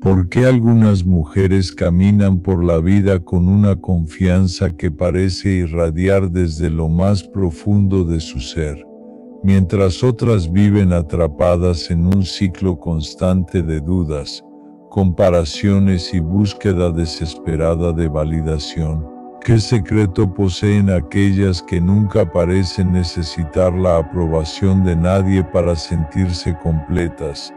¿Por qué algunas mujeres caminan por la vida con una confianza que parece irradiar desde lo más profundo de su ser, mientras otras viven atrapadas en un ciclo constante de dudas, comparaciones y búsqueda desesperada de validación? ¿Qué secreto poseen aquellas que nunca parecen necesitar la aprobación de nadie para sentirse completas?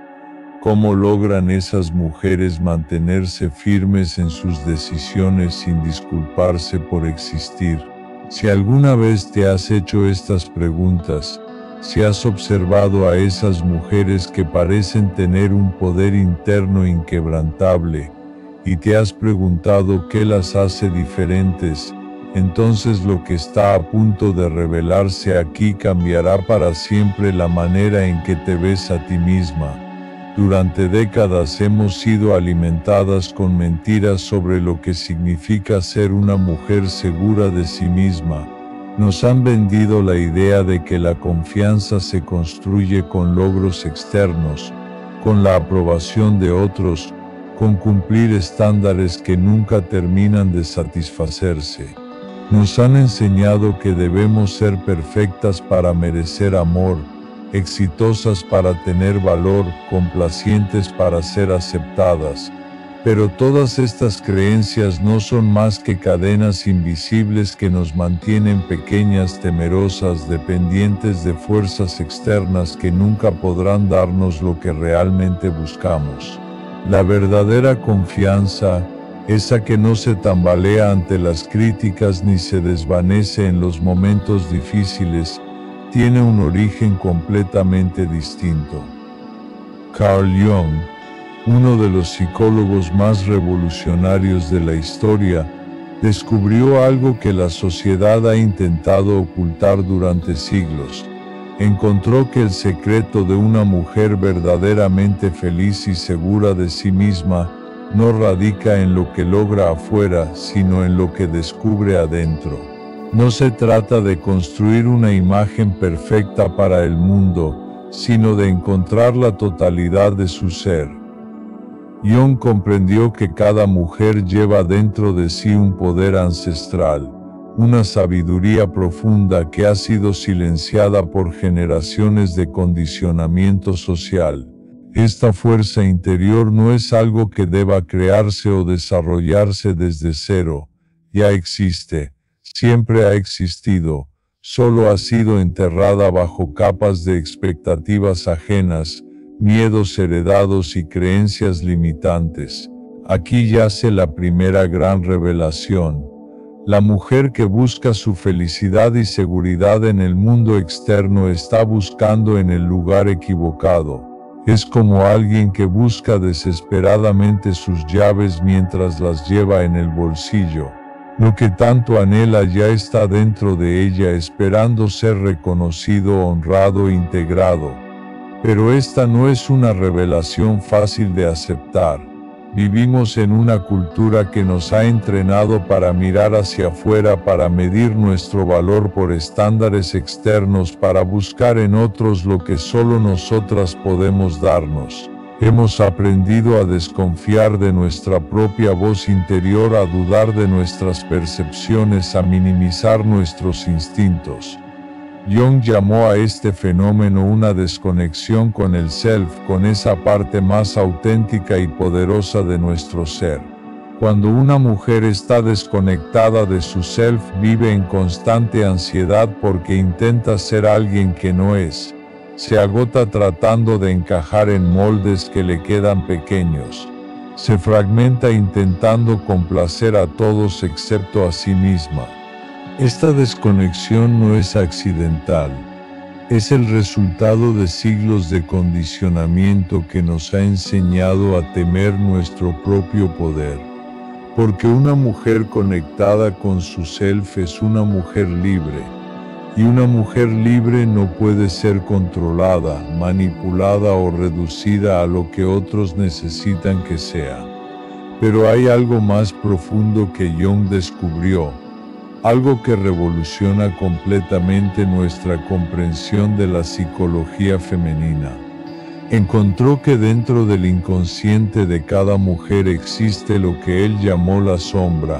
¿Cómo logran esas mujeres mantenerse firmes en sus decisiones sin disculparse por existir? Si alguna vez te has hecho estas preguntas, si has observado a esas mujeres que parecen tener un poder interno inquebrantable, y te has preguntado qué las hace diferentes, entonces lo que está a punto de revelarse aquí cambiará para siempre la manera en que te ves a ti misma. Durante décadas hemos sido alimentadas con mentiras sobre lo que significa ser una mujer segura de sí misma. Nos han vendido la idea de que la confianza se construye con logros externos, con la aprobación de otros, con cumplir estándares que nunca terminan de satisfacerse. Nos han enseñado que debemos ser perfectas para merecer amor, exitosas para tener valor, complacientes para ser aceptadas. Pero todas estas creencias no son más que cadenas invisibles que nos mantienen pequeñas, temerosas, dependientes de fuerzas externas que nunca podrán darnos lo que realmente buscamos. La verdadera confianza, esa que no se tambalea ante las críticas ni se desvanece en los momentos difíciles, tiene un origen completamente distinto. Carl Jung, uno de los psicólogos más revolucionarios de la historia, descubrió algo que la sociedad ha intentado ocultar durante siglos. Encontró que el secreto de una mujer verdaderamente feliz y segura de sí misma no radica en lo que logra afuera, sino en lo que descubre adentro. No se trata de construir una imagen perfecta para el mundo, sino de encontrar la totalidad de su ser. Jung comprendió que cada mujer lleva dentro de sí un poder ancestral, una sabiduría profunda que ha sido silenciada por generaciones de condicionamiento social. Esta fuerza interior no es algo que deba crearse o desarrollarse desde cero, ya existe. Siempre ha existido, solo ha sido enterrada bajo capas de expectativas ajenas, miedos heredados y creencias limitantes. Aquí yace la primera gran revelación. La mujer que busca su felicidad y seguridad en el mundo externo está buscando en el lugar equivocado. Es como alguien que busca desesperadamente sus llaves mientras las lleva en el bolsillo. Lo que tanto anhela ya está dentro de ella esperando ser reconocido, honrado e integrado. Pero esta no es una revelación fácil de aceptar. Vivimos en una cultura que nos ha entrenado para mirar hacia afuera, para medir nuestro valor por estándares externos, para buscar en otros lo que solo nosotras podemos darnos. Hemos aprendido a desconfiar de nuestra propia voz interior, a dudar de nuestras percepciones, a minimizar nuestros instintos. Jung llamó a este fenómeno una desconexión con el self, con esa parte más auténtica y poderosa de nuestro ser. Cuando una mujer está desconectada de su self, vive en constante ansiedad porque intenta ser alguien que no es. Se agota tratando de encajar en moldes que le quedan pequeños. Se fragmenta intentando complacer a todos excepto a sí misma. Esta desconexión no es accidental. Es el resultado de siglos de condicionamiento que nos ha enseñado a temer nuestro propio poder. Porque una mujer conectada con su self es una mujer libre. Y una mujer libre no puede ser controlada, manipulada o reducida a lo que otros necesitan que sea. Pero hay algo más profundo que Jung descubrió, algo que revoluciona completamente nuestra comprensión de la psicología femenina. Encontró que dentro del inconsciente de cada mujer existe lo que él llamó la sombra,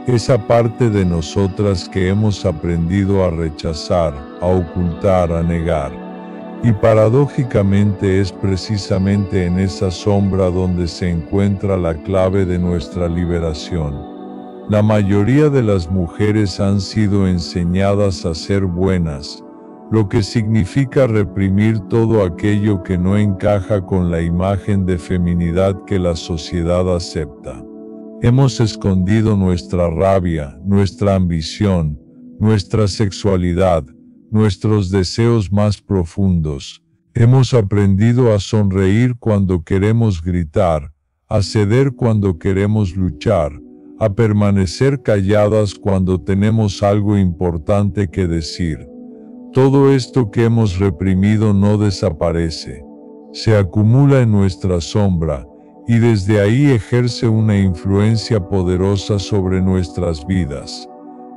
esa parte de nosotras que hemos aprendido a rechazar, a ocultar, a negar. Y paradójicamente es precisamente en esa sombra donde se encuentra la clave de nuestra liberación. La mayoría de las mujeres han sido enseñadas a ser buenas, lo que significa reprimir todo aquello que no encaja con la imagen de feminidad que la sociedad acepta. Hemos escondido nuestra rabia, nuestra ambición, nuestra sexualidad, nuestros deseos más profundos. Hemos aprendido a sonreír cuando queremos gritar, a ceder cuando queremos luchar, a permanecer calladas cuando tenemos algo importante que decir. Todo esto que hemos reprimido no desaparece, se acumula en nuestra sombra, y desde ahí ejerce una influencia poderosa sobre nuestras vidas.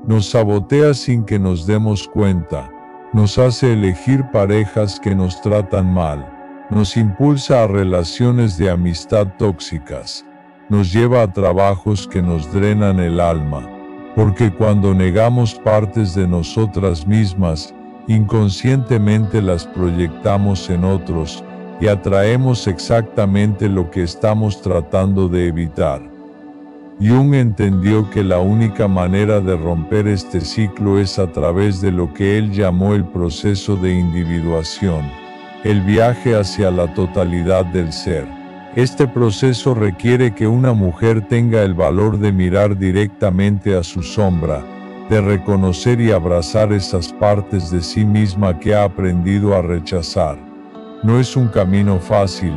Nos sabotea sin que nos demos cuenta, nos hace elegir parejas que nos tratan mal, nos impulsa a relaciones de amistad tóxicas, nos lleva a trabajos que nos drenan el alma, porque cuando negamos partes de nosotras mismas, inconscientemente las proyectamos en otros, y atraemos exactamente lo que estamos tratando de evitar. Jung entendió que la única manera de romper este ciclo es a través de lo que él llamó el proceso de individuación, el viaje hacia la totalidad del ser. Este proceso requiere que una mujer tenga el valor de mirar directamente a su sombra, de reconocer y abrazar esas partes de sí misma que ha aprendido a rechazar. No es un camino fácil,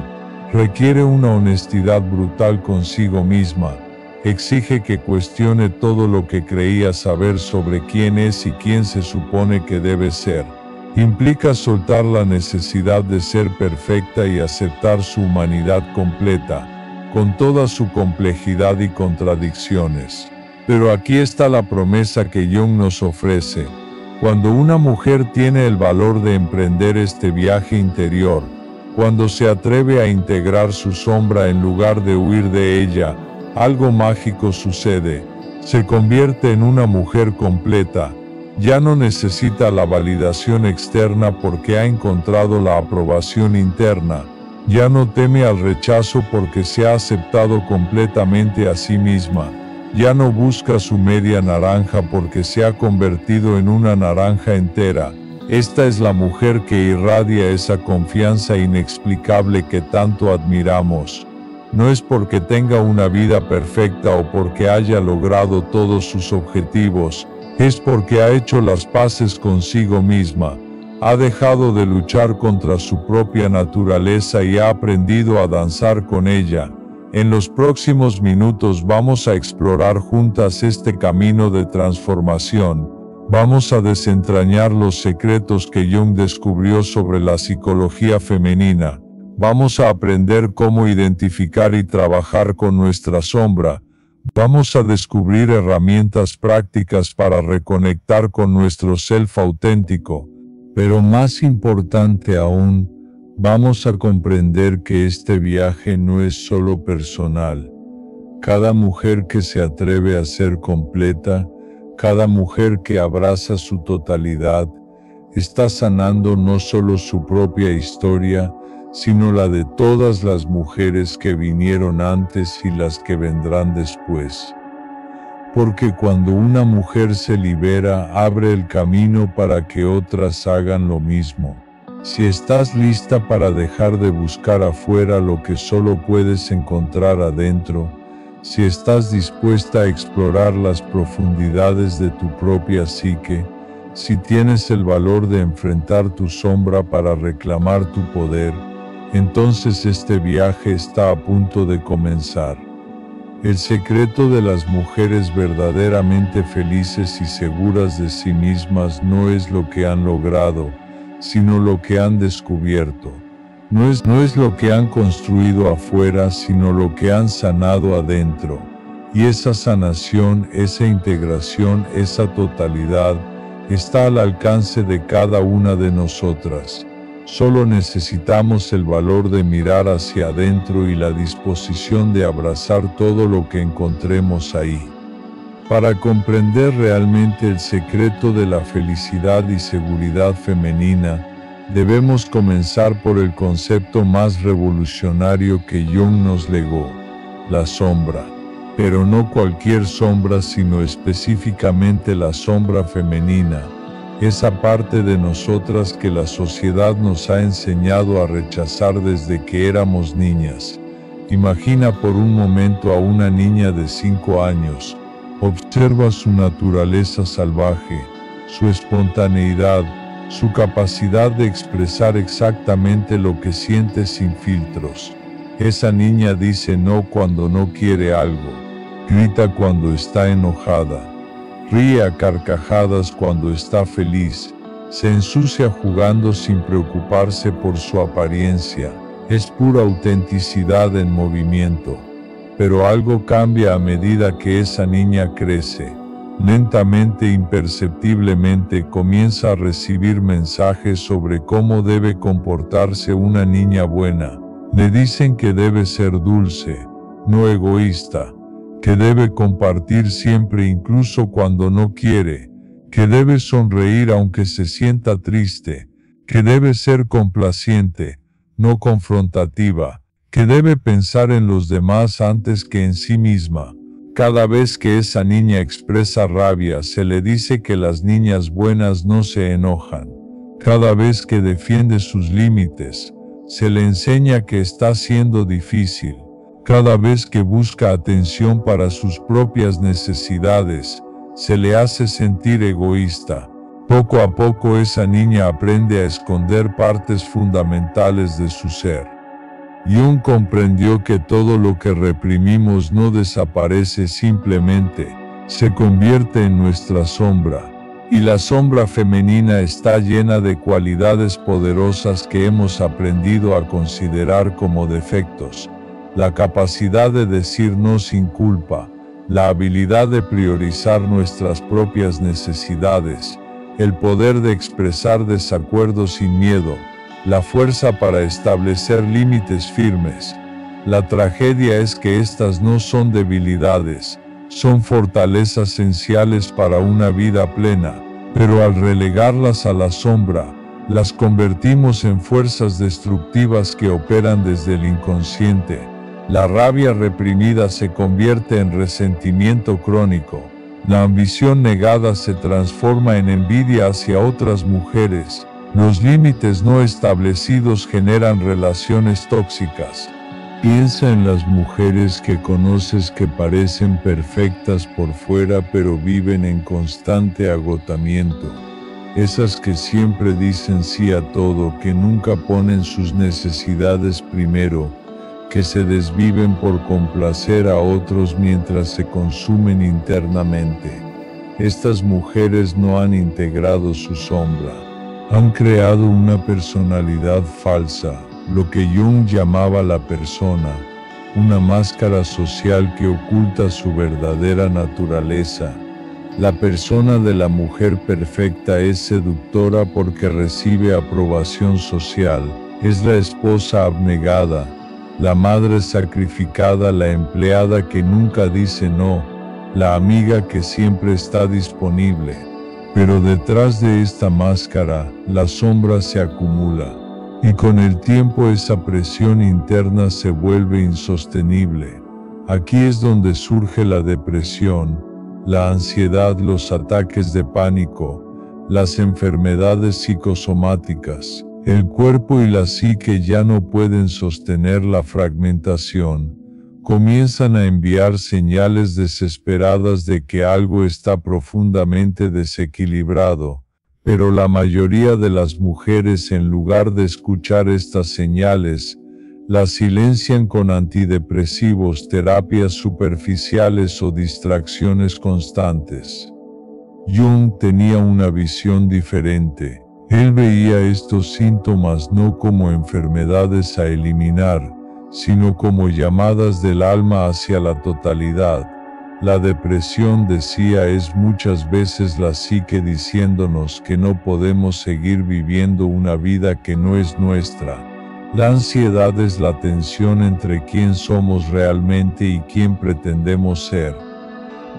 requiere una honestidad brutal consigo misma, exige que cuestione todo lo que creía saber sobre quién es y quién se supone que debe ser. Implica soltar la necesidad de ser perfecta y aceptar su humanidad completa, con toda su complejidad y contradicciones. Pero aquí está la promesa que Jung nos ofrece. Cuando una mujer tiene el valor de emprender este viaje interior, cuando se atreve a integrar su sombra en lugar de huir de ella, algo mágico sucede. Se convierte en una mujer completa. Ya no necesita la validación externa porque ha encontrado la aprobación interna. Ya no teme al rechazo porque se ha aceptado completamente a sí misma. Ya no busca su media naranja porque se ha convertido en una naranja entera. Esta es la mujer que irradia esa confianza inexplicable que tanto admiramos. No es porque tenga una vida perfecta o porque haya logrado todos sus objetivos, es porque ha hecho las paces consigo misma, ha dejado de luchar contra su propia naturaleza y ha aprendido a danzar con ella. En los próximos minutos vamos a explorar juntas este camino de transformación. Vamos a desentrañar los secretos que Jung descubrió sobre la psicología femenina. Vamos a aprender cómo identificar y trabajar con nuestra sombra. Vamos a descubrir herramientas prácticas para reconectar con nuestro self auténtico. Pero más importante aún, vamos a comprender que este viaje no es solo personal. Cada mujer que se atreve a ser completa, cada mujer que abraza su totalidad, está sanando no solo su propia historia, sino la de todas las mujeres que vinieron antes y las que vendrán después. Porque cuando una mujer se libera, abre el camino para que otras hagan lo mismo. Si estás lista para dejar de buscar afuera lo que solo puedes encontrar adentro, si estás dispuesta a explorar las profundidades de tu propia psique, si tienes el valor de enfrentar tu sombra para reclamar tu poder, entonces este viaje está a punto de comenzar. El secreto de las mujeres verdaderamente felices y seguras de sí mismas no es lo que han logrado, sino lo que han descubierto. No es lo que han construido afuera, sino lo que han sanado adentro. Y esa sanación, esa integración, esa totalidad, está al alcance de cada una de nosotras. Solo necesitamos el valor de mirar hacia adentro y la disposición de abrazar todo lo que encontremos ahí. Para comprender realmente el secreto de la felicidad y seguridad femenina, debemos comenzar por el concepto más revolucionario que Jung nos legó, la sombra. Pero no cualquier sombra, sino específicamente la sombra femenina, esa parte de nosotras que la sociedad nos ha enseñado a rechazar desde que éramos niñas. Imagina por un momento a una niña de 5 años. Observa su naturaleza salvaje, su espontaneidad, su capacidad de expresar exactamente lo que siente sin filtros. Esa niña dice no cuando no quiere algo, grita cuando está enojada, ríe a carcajadas cuando está feliz, se ensucia jugando sin preocuparse por su apariencia, es pura autenticidad en movimiento. Pero algo cambia a medida que esa niña crece. Lentamente e imperceptiblemente comienza a recibir mensajes sobre cómo debe comportarse una niña buena. Le dicen que debe ser dulce, no egoísta, que debe compartir siempre incluso cuando no quiere, que debe sonreír aunque se sienta triste, que debe ser complaciente, no confrontativa, que debe pensar en los demás antes que en sí misma. Cada vez que esa niña expresa rabia, se le dice que las niñas buenas no se enojan. Cada vez que defiende sus límites, se le enseña que está siendo difícil. Cada vez que busca atención para sus propias necesidades, se le hace sentir egoísta. Poco a poco esa niña aprende a esconder partes fundamentales de su ser. Jung comprendió que todo lo que reprimimos no desaparece simplemente, se convierte en nuestra sombra. Y la sombra femenina está llena de cualidades poderosas que hemos aprendido a considerar como defectos. La capacidad de decir no sin culpa, la habilidad de priorizar nuestras propias necesidades, el poder de expresar desacuerdo sin miedo, la fuerza para establecer límites firmes. La tragedia es que estas no son debilidades, son fortalezas esenciales para una vida plena, pero al relegarlas a la sombra, las convertimos en fuerzas destructivas que operan desde el inconsciente. La rabia reprimida se convierte en resentimiento crónico. La ambición negada se transforma en envidia hacia otras mujeres. Los límites no establecidos generan relaciones tóxicas. Piensa en las mujeres que conoces que parecen perfectas por fuera pero viven en constante agotamiento. Esas que siempre dicen sí a todo, que nunca ponen sus necesidades primero, que se desviven por complacer a otros mientras se consumen internamente. Estas mujeres no han integrado su sombra. Han creado una personalidad falsa, lo que Jung llamaba la persona, una máscara social que oculta su verdadera naturaleza. La persona de la mujer perfecta es seductora porque recibe aprobación social, es la esposa abnegada, la madre sacrificada, la empleada que nunca dice no, la amiga que siempre está disponible. Pero detrás de esta máscara, la sombra se acumula, y con el tiempo esa presión interna se vuelve insostenible. Aquí es donde surge la depresión, la ansiedad, los ataques de pánico, las enfermedades psicosomáticas. El cuerpo y la psique ya no pueden sostener la fragmentación. Comienzan a enviar señales desesperadas de que algo está profundamente desequilibrado, pero la mayoría de las mujeres, en lugar de escuchar estas señales, las silencian con antidepresivos, terapias superficiales o distracciones constantes. Jung tenía una visión diferente. Él veía estos síntomas no como enfermedades a eliminar, sino como llamadas del alma hacia la totalidad. La depresión, decía, es muchas veces la psique diciéndonos que no podemos seguir viviendo una vida que no es nuestra. La ansiedad es la tensión entre quién somos realmente y quién pretendemos ser.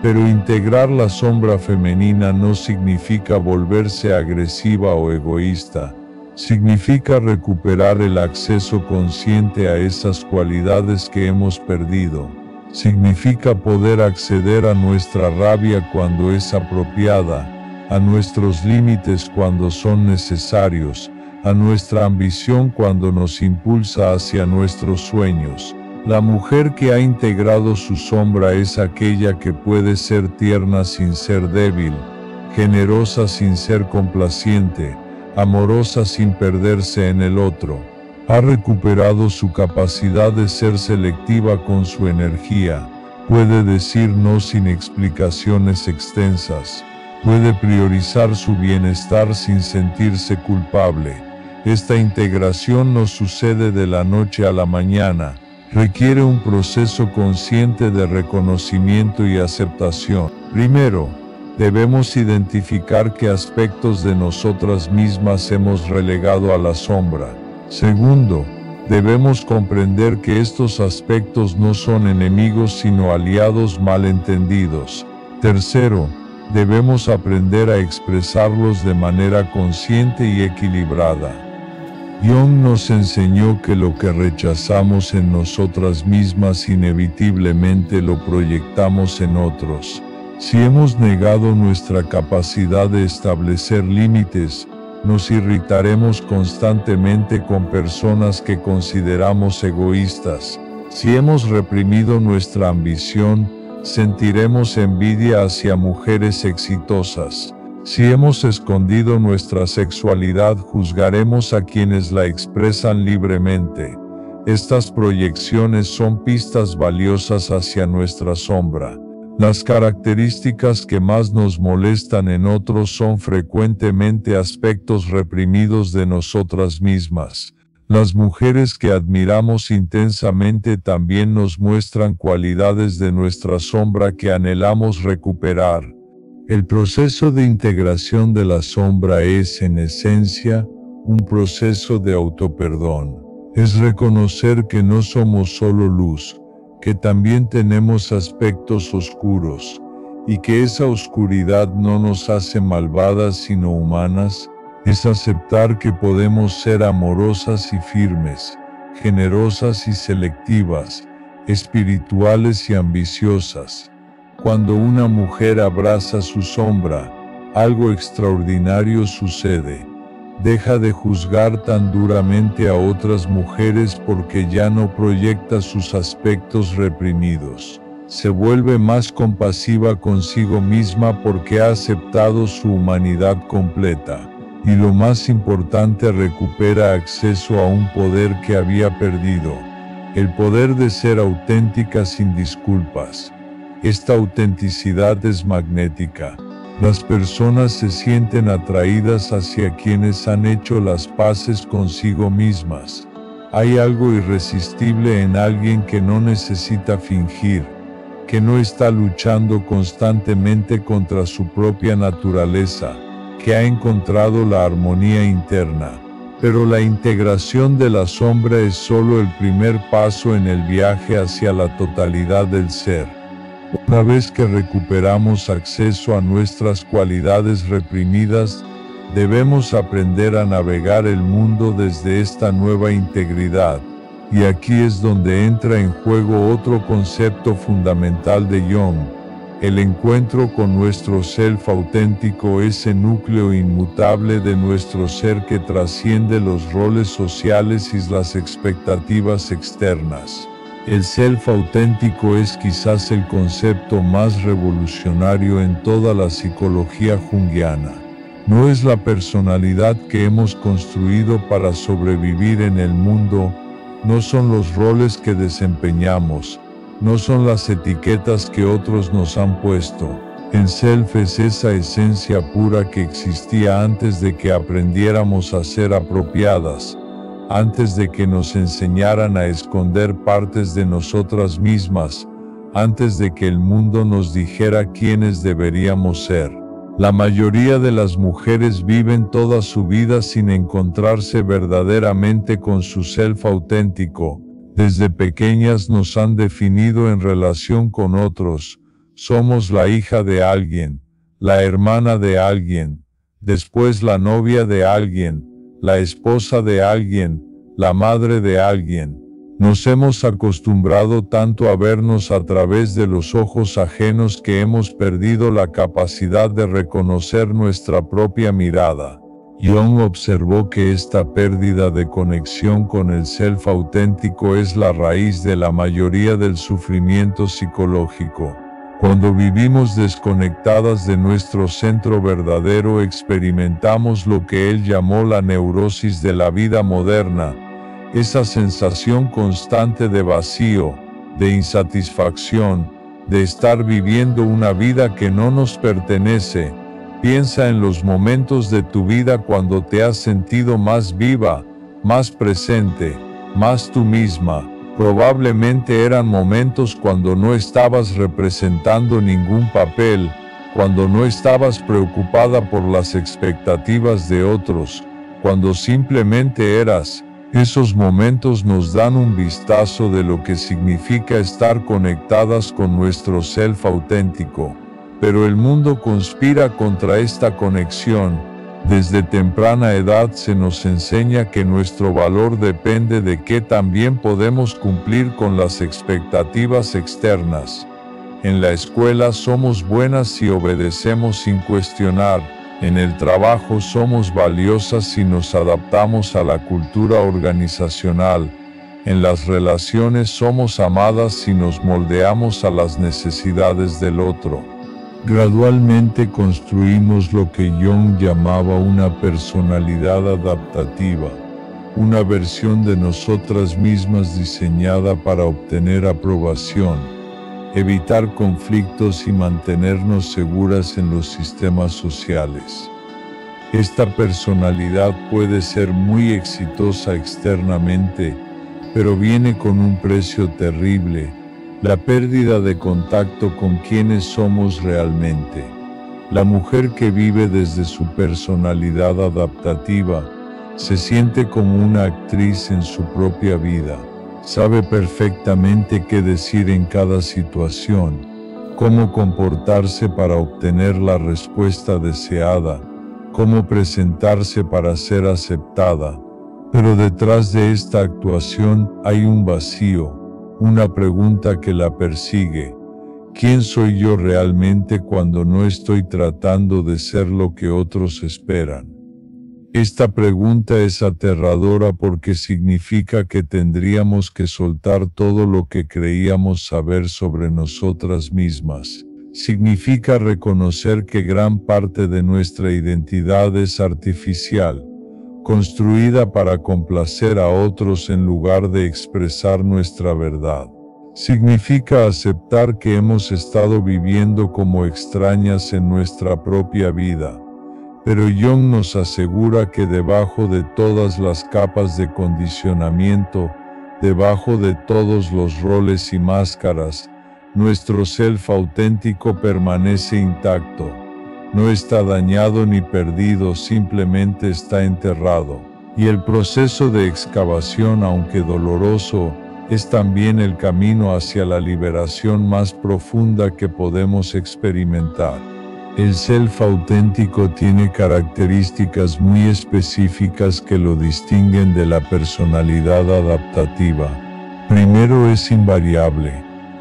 Pero integrar la sombra femenina no significa volverse agresiva o egoísta. Significa recuperar el acceso consciente a esas cualidades que hemos perdido. Significa poder acceder a nuestra rabia cuando es apropiada, a nuestros límites cuando son necesarios, a nuestra ambición cuando nos impulsa hacia nuestros sueños. La mujer que ha integrado su sombra es aquella que puede ser tierna sin ser débil, generosa sin ser complaciente, amorosa sin perderse en el otro. Ha recuperado su capacidad de ser selectiva con su energía, puede decir no sin explicaciones extensas, puede priorizar su bienestar sin sentirse culpable. Esta integración no sucede de la noche a la mañana, requiere un proceso consciente de reconocimiento y aceptación. Primero, debemos identificar qué aspectos de nosotras mismas hemos relegado a la sombra. Segundo, debemos comprender que estos aspectos no son enemigos sino aliados malentendidos. Tercero, debemos aprender a expresarlos de manera consciente y equilibrada. Jung nos enseñó que lo que rechazamos en nosotras mismas inevitablemente lo proyectamos en otros. Si hemos negado nuestra capacidad de establecer límites, nos irritaremos constantemente con personas que consideramos egoístas. Si hemos reprimido nuestra ambición, sentiremos envidia hacia mujeres exitosas. Si hemos escondido nuestra sexualidad, juzgaremos a quienes la expresan libremente. Estas proyecciones son pistas valiosas hacia nuestra sombra. Las características que más nos molestan en otros son frecuentemente aspectos reprimidos de nosotras mismas. Las mujeres que admiramos intensamente también nos muestran cualidades de nuestra sombra que anhelamos recuperar. El proceso de integración de la sombra es, en esencia, un proceso de autoperdón. Es reconocer que no somos solo luz, que también tenemos aspectos oscuros, y que esa oscuridad no nos hace malvadas sino humanas. Es aceptar que podemos ser amorosas y firmes, generosas y selectivas, espirituales y ambiciosas. Cuando una mujer abraza su sombra, algo extraordinario sucede. Deja de juzgar tan duramente a otras mujeres porque ya no proyecta sus aspectos reprimidos. Se vuelve más compasiva consigo misma porque ha aceptado su humanidad completa. Y lo más importante, recupera acceso a un poder que había perdido. El poder de ser auténtica sin disculpas. Esta autenticidad es magnética. Las personas se sienten atraídas hacia quienes han hecho las paces consigo mismas. Hay algo irresistible en alguien que no necesita fingir, que no está luchando constantemente contra su propia naturaleza, que ha encontrado la armonía interna. Pero la integración de la sombra es solo el primer paso en el viaje hacia la totalidad del ser. Una vez que recuperamos acceso a nuestras cualidades reprimidas, debemos aprender a navegar el mundo desde esta nueva integridad. Y aquí es donde entra en juego otro concepto fundamental de Jung, el encuentro con nuestro self auténtico, ese núcleo inmutable de nuestro ser que trasciende los roles sociales y las expectativas externas. El self auténtico es quizás el concepto más revolucionario en toda la psicología junguiana. No es la personalidad que hemos construido para sobrevivir en el mundo, no son los roles que desempeñamos, no son las etiquetas que otros nos han puesto. El self es esa esencia pura que existía antes de que aprendiéramos a ser apropiadas, antes de que nos enseñaran a esconder partes de nosotras mismas, antes de que el mundo nos dijera quiénes deberíamos ser. La mayoría de las mujeres viven toda su vida sin encontrarse verdaderamente con su self auténtico. Desde pequeñas nos han definido en relación con otros. Somos la hija de alguien, la hermana de alguien, después la novia de alguien, la esposa de alguien, la madre de alguien. Nos hemos acostumbrado tanto a vernos a través de los ojos ajenos que hemos perdido la capacidad de reconocer nuestra propia mirada. Jung observó que esta pérdida de conexión con el self auténtico es la raíz de la mayoría del sufrimiento psicológico. Cuando vivimos desconectadas de nuestro centro verdadero, experimentamos lo que él llamó la neurosis de la vida moderna, esa sensación constante de vacío, de insatisfacción, de estar viviendo una vida que no nos pertenece. Piensa en los momentos de tu vida cuando te has sentido más viva, más presente, más tú misma. Probablemente eran momentos cuando no estabas representando ningún papel, cuando no estabas preocupada por las expectativas de otros, cuando simplemente eras. Esos momentos nos dan un vistazo de lo que significa estar conectadas con nuestro self auténtico. Pero el mundo conspira contra esta conexión. Desde temprana edad se nos enseña que nuestro valor depende de qué tan bien podemos cumplir con las expectativas externas. En la escuela somos buenas si obedecemos sin cuestionar. En el trabajo somos valiosas si nos adaptamos a la cultura organizacional. En las relaciones somos amadas si nos moldeamos a las necesidades del otro. Gradualmente construimos lo que Jung llamaba una personalidad adaptativa, una versión de nosotras mismas diseñada para obtener aprobación, evitar conflictos y mantenernos seguras en los sistemas sociales. Esta personalidad puede ser muy exitosa externamente, pero viene con un precio terrible: la pérdida de contacto con quienes somos realmente. La mujer que vive desde su personalidad adaptativa se siente como una actriz en su propia vida. Sabe perfectamente qué decir en cada situación, cómo comportarse para obtener la respuesta deseada, cómo presentarse para ser aceptada. Pero detrás de esta actuación hay un vacío, una pregunta que la persigue: ¿quién soy yo realmente cuando no estoy tratando de ser lo que otros esperan? Esta pregunta es aterradora porque significa que tendríamos que soltar todo lo que creíamos saber sobre nosotras mismas. Significa reconocer que gran parte de nuestra identidad es artificial, construida para complacer a otros en lugar de expresar nuestra verdad. Significa aceptar que hemos estado viviendo como extrañas en nuestra propia vida. Pero Jung nos asegura que debajo de todas las capas de condicionamiento, debajo de todos los roles y máscaras, nuestro self auténtico permanece intacto. No está dañado ni perdido, simplemente está enterrado. Y el proceso de excavación, aunque doloroso, es también el camino hacia la liberación más profunda que podemos experimentar. El self auténtico tiene características muy específicas que lo distinguen de la personalidad adaptativa. Primero, es invariable.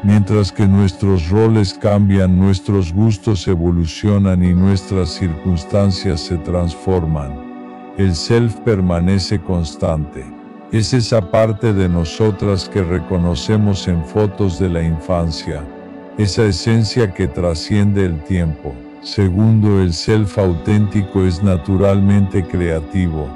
Mientras que nuestros roles cambian, nuestros gustos evolucionan y nuestras circunstancias se transforman. El self permanece constante. Es esa parte de nosotras que reconocemos en fotos de la infancia, esa esencia que trasciende el tiempo. Segundo, el self auténtico es naturalmente creativo.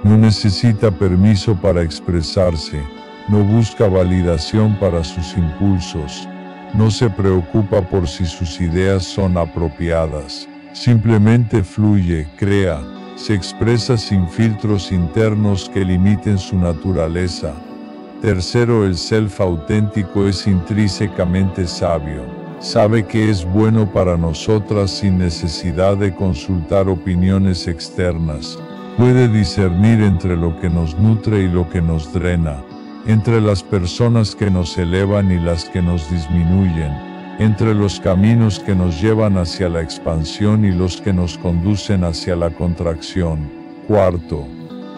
No necesita permiso para expresarse. No busca validación para sus impulsos. No se preocupa por si sus ideas son apropiadas. Simplemente fluye, crea, se expresa sin filtros internos que limiten su naturaleza. Tercero, el self auténtico es intrínsecamente sabio. Sabe que es bueno para nosotras sin necesidad de consultar opiniones externas. Puede discernir entre lo que nos nutre y lo que nos drena, entre las personas que nos elevan y las que nos disminuyen, entre los caminos que nos llevan hacia la expansión y los que nos conducen hacia la contracción. Cuarto,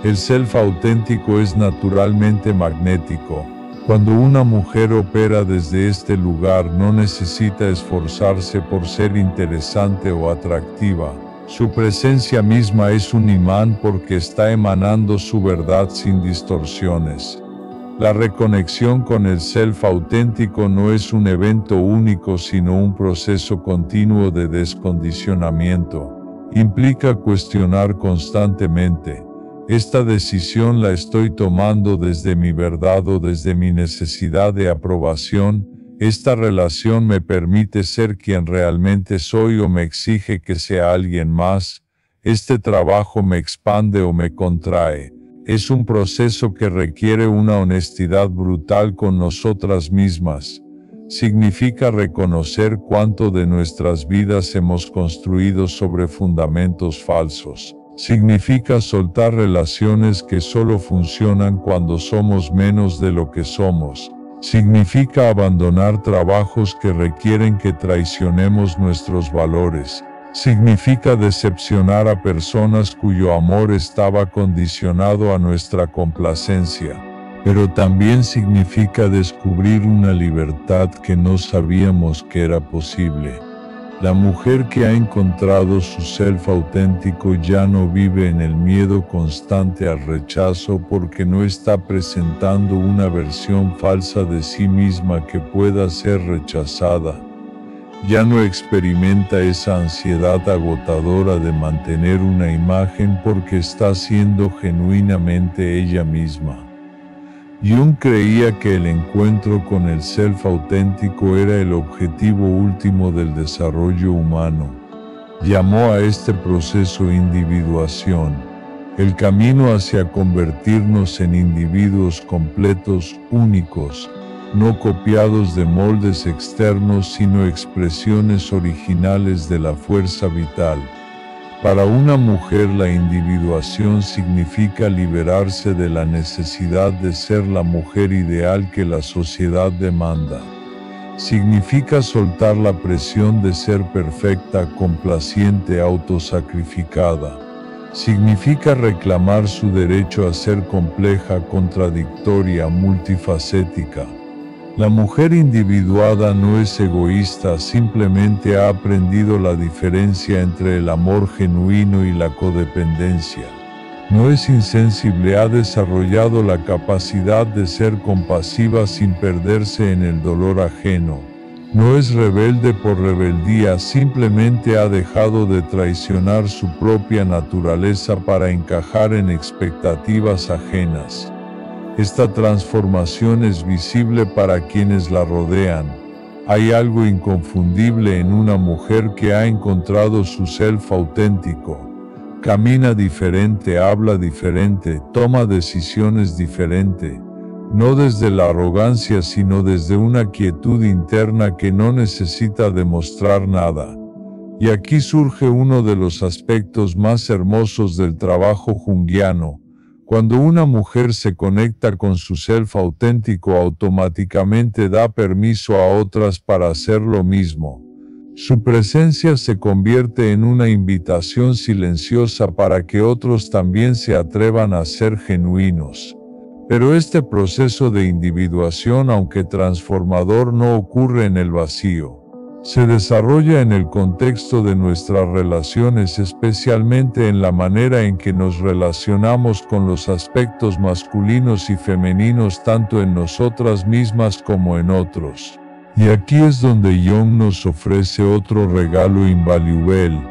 el self auténtico es naturalmente magnético. Cuando una mujer opera desde este lugar no necesita esforzarse por ser interesante o atractiva. Su presencia misma es un imán porque está emanando su verdad sin distorsiones. La reconexión con el self auténtico no es un evento único sino un proceso continuo de descondicionamiento. Implica cuestionar constantemente. Esta decisión la estoy tomando desde mi verdad o desde mi necesidad de aprobación. Esta relación me permite ser quien realmente soy o me exige que sea alguien más. Este trabajo me expande o me contrae. Es un proceso que requiere una honestidad brutal con nosotras mismas. Significa reconocer cuánto de nuestras vidas hemos construido sobre fundamentos falsos. Significa soltar relaciones que solo funcionan cuando somos menos de lo que somos. Significa abandonar trabajos que requieren que traicionemos nuestros valores. Significa decepcionar a personas cuyo amor estaba condicionado a nuestra complacencia. Pero también significa descubrir una libertad que no sabíamos que era posible. La mujer que ha encontrado su self auténtico ya no vive en el miedo constante al rechazo porque no está presentando una versión falsa de sí misma que pueda ser rechazada. Ya no experimenta esa ansiedad agotadora de mantener una imagen porque está siendo genuinamente ella misma. Jung creía que el encuentro con el self auténtico era el objetivo último del desarrollo humano. Llamó a este proceso individuación, el camino hacia convertirnos en individuos completos, únicos, no copiados de moldes externos sino expresiones originales de la fuerza vital. Para una mujer la individuación significa liberarse de la necesidad de ser la mujer ideal que la sociedad demanda. Significa soltar la presión de ser perfecta, complaciente, autosacrificada. Significa reclamar su derecho a ser compleja, contradictoria, multifacética. La mujer individuada no es egoísta, simplemente ha aprendido la diferencia entre el amor genuino y la codependencia. No es insensible, ha desarrollado la capacidad de ser compasiva sin perderse en el dolor ajeno. No es rebelde por rebeldía, simplemente ha dejado de traicionar su propia naturaleza para encajar en expectativas ajenas. Esta transformación es visible para quienes la rodean. Hay algo inconfundible en una mujer que ha encontrado su self auténtico. Camina diferente, habla diferente, toma decisiones diferente. No desde la arrogancia sino desde una quietud interna que no necesita demostrar nada. Y aquí surge uno de los aspectos más hermosos del trabajo junguiano. Cuando una mujer se conecta con su self auténtico, automáticamente da permiso a otras para hacer lo mismo. Su presencia se convierte en una invitación silenciosa para que otros también se atrevan a ser genuinos. Pero este proceso de individuación, aunque transformador, no ocurre en el vacío. Se desarrolla en el contexto de nuestras relaciones, especialmente en la manera en que nos relacionamos con los aspectos masculinos y femeninos tanto en nosotras mismas como en otros. Y aquí es donde Jung nos ofrece otro regalo invaluable,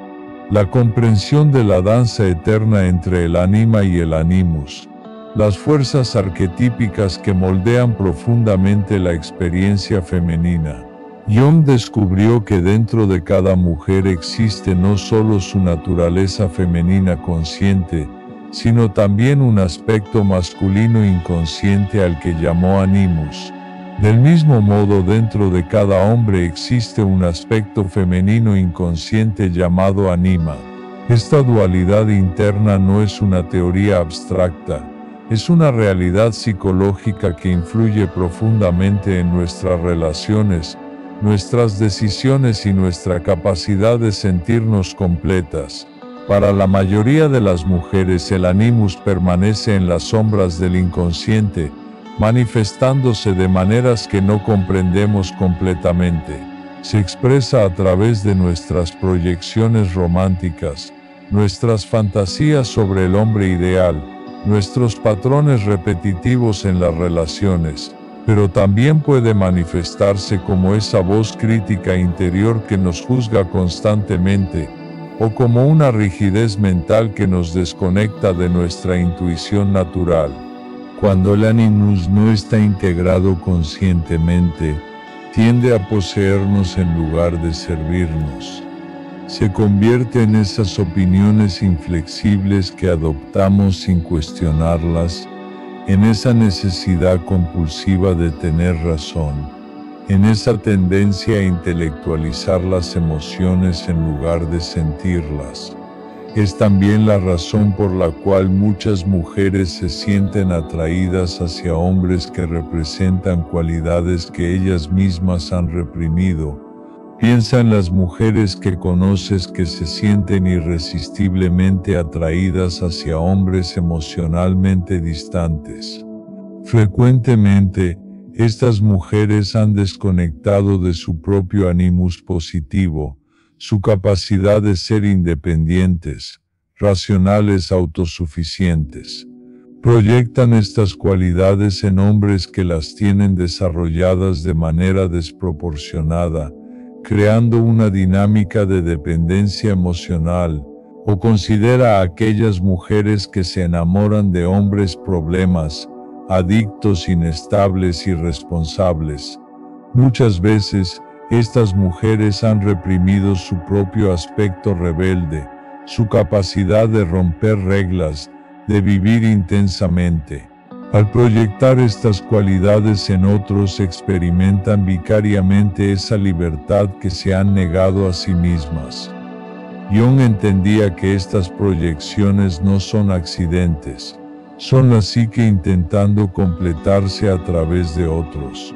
la comprensión de la danza eterna entre el ánima y el animus, las fuerzas arquetípicas que moldean profundamente la experiencia femenina. Jung descubrió que dentro de cada mujer existe no solo su naturaleza femenina consciente, sino también un aspecto masculino inconsciente al que llamó animus. Del mismo modo, dentro de cada hombre existe un aspecto femenino inconsciente llamado anima. Esta dualidad interna no es una teoría abstracta, es una realidad psicológica que influye profundamente en nuestras relaciones, nuestras decisiones y nuestra capacidad de sentirnos completas. Para la mayoría de las mujeres el animus permanece en las sombras del inconsciente, manifestándose de maneras que no comprendemos completamente. Se expresa a través de nuestras proyecciones románticas, nuestras fantasías sobre el hombre ideal, nuestros patrones repetitivos en las relaciones, pero también puede manifestarse como esa voz crítica interior que nos juzga constantemente, o como una rigidez mental que nos desconecta de nuestra intuición natural. Cuando el animus no está integrado conscientemente, tiende a poseernos en lugar de servirnos. Se convierte en esas opiniones inflexibles que adoptamos sin cuestionarlas, en esa necesidad compulsiva de tener razón, en esa tendencia a intelectualizar las emociones en lugar de sentirlas. Es también la razón por la cual muchas mujeres se sienten atraídas hacia hombres que representan cualidades que ellas mismas han reprimido. Piensa en las mujeres que conoces que se sienten irresistiblemente atraídas hacia hombres emocionalmente distantes. Frecuentemente, estas mujeres han desconectado de su propio animus positivo, su capacidad de ser independientes, racionales, autosuficientes. Proyectan estas cualidades en hombres que las tienen desarrolladas de manera desproporcionada, creando una dinámica de dependencia emocional, o considera a aquellas mujeres que se enamoran de hombres problemas, adictos, inestables y irresponsables. Muchas veces, estas mujeres han reprimido su propio aspecto rebelde, su capacidad de romper reglas, de vivir intensamente. Al proyectar estas cualidades en otros, experimentan vicariamente esa libertad que se han negado a sí mismas. Jung entendía que estas proyecciones no son accidentes, son la psique intentando completarse a través de otros.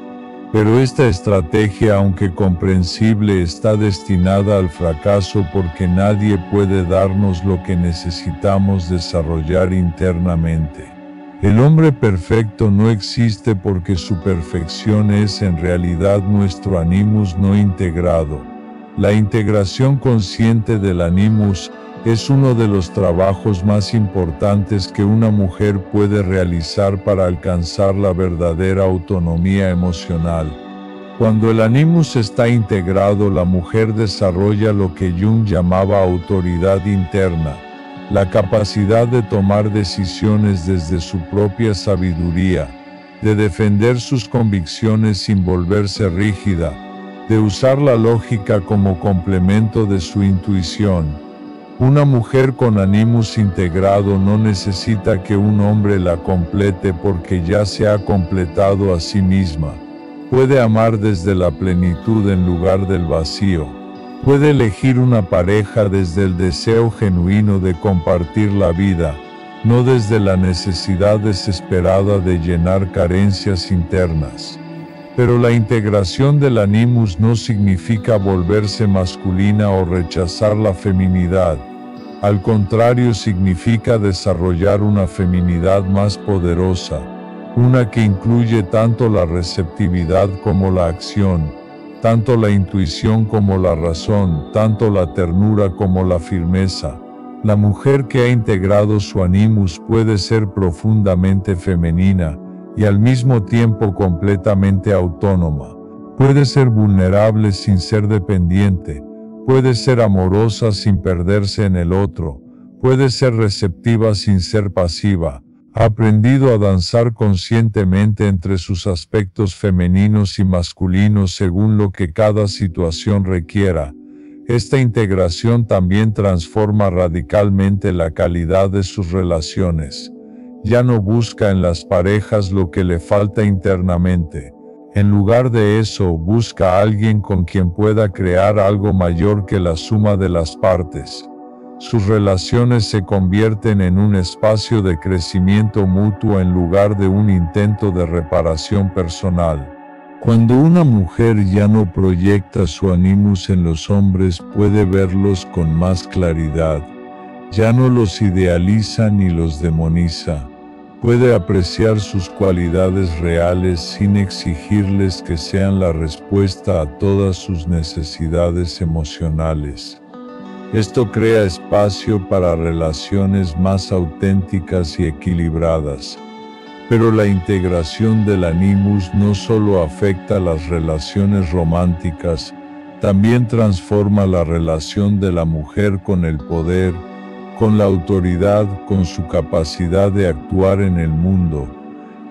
Pero esta estrategia, aunque comprensible, está destinada al fracaso porque nadie puede darnos lo que necesitamos desarrollar internamente. El hombre perfecto no existe porque su perfección es en realidad nuestro animus no integrado. La integración consciente del animus es uno de los trabajos más importantes que una mujer puede realizar para alcanzar la verdadera autonomía emocional. Cuando el animus está integrado, la mujer desarrolla lo que Jung llamaba autoridad interna, la capacidad de tomar decisiones desde su propia sabiduría, de defender sus convicciones sin volverse rígida, de usar la lógica como complemento de su intuición. Una mujer con animus integrado no necesita que un hombre la complete porque ya se ha completado a sí misma. Puede amar desde la plenitud en lugar del vacío. Puede elegir una pareja desde el deseo genuino de compartir la vida, no desde la necesidad desesperada de llenar carencias internas. Pero la integración del animus no significa volverse masculina o rechazar la feminidad. Al contrario, significa desarrollar una feminidad más poderosa, una que incluye tanto la receptividad como la acción, tanto la intuición como la razón, tanto la ternura como la firmeza. La mujer que ha integrado su animus puede ser profundamente femenina y al mismo tiempo completamente autónoma. Puede ser vulnerable sin ser dependiente, puede ser amorosa sin perderse en el otro, puede ser receptiva sin ser pasiva. Ha aprendido a danzar conscientemente entre sus aspectos femeninos y masculinos según lo que cada situación requiera. Esta integración también transforma radicalmente la calidad de sus relaciones. Ya no busca en las parejas lo que le falta internamente. En lugar de eso, busca a alguien con quien pueda crear algo mayor que la suma de las partes. Sus relaciones se convierten en un espacio de crecimiento mutuo en lugar de un intento de reparación personal. Cuando una mujer ya no proyecta su animus en los hombres, puede verlos con más claridad. Ya no los idealiza ni los demoniza. Puede apreciar sus cualidades reales sin exigirles que sean la respuesta a todas sus necesidades emocionales. Esto crea espacio para relaciones más auténticas y equilibradas. Pero la integración del animus no solo afecta las relaciones románticas, también transforma la relación de la mujer con el poder, con la autoridad, con su capacidad de actuar en el mundo.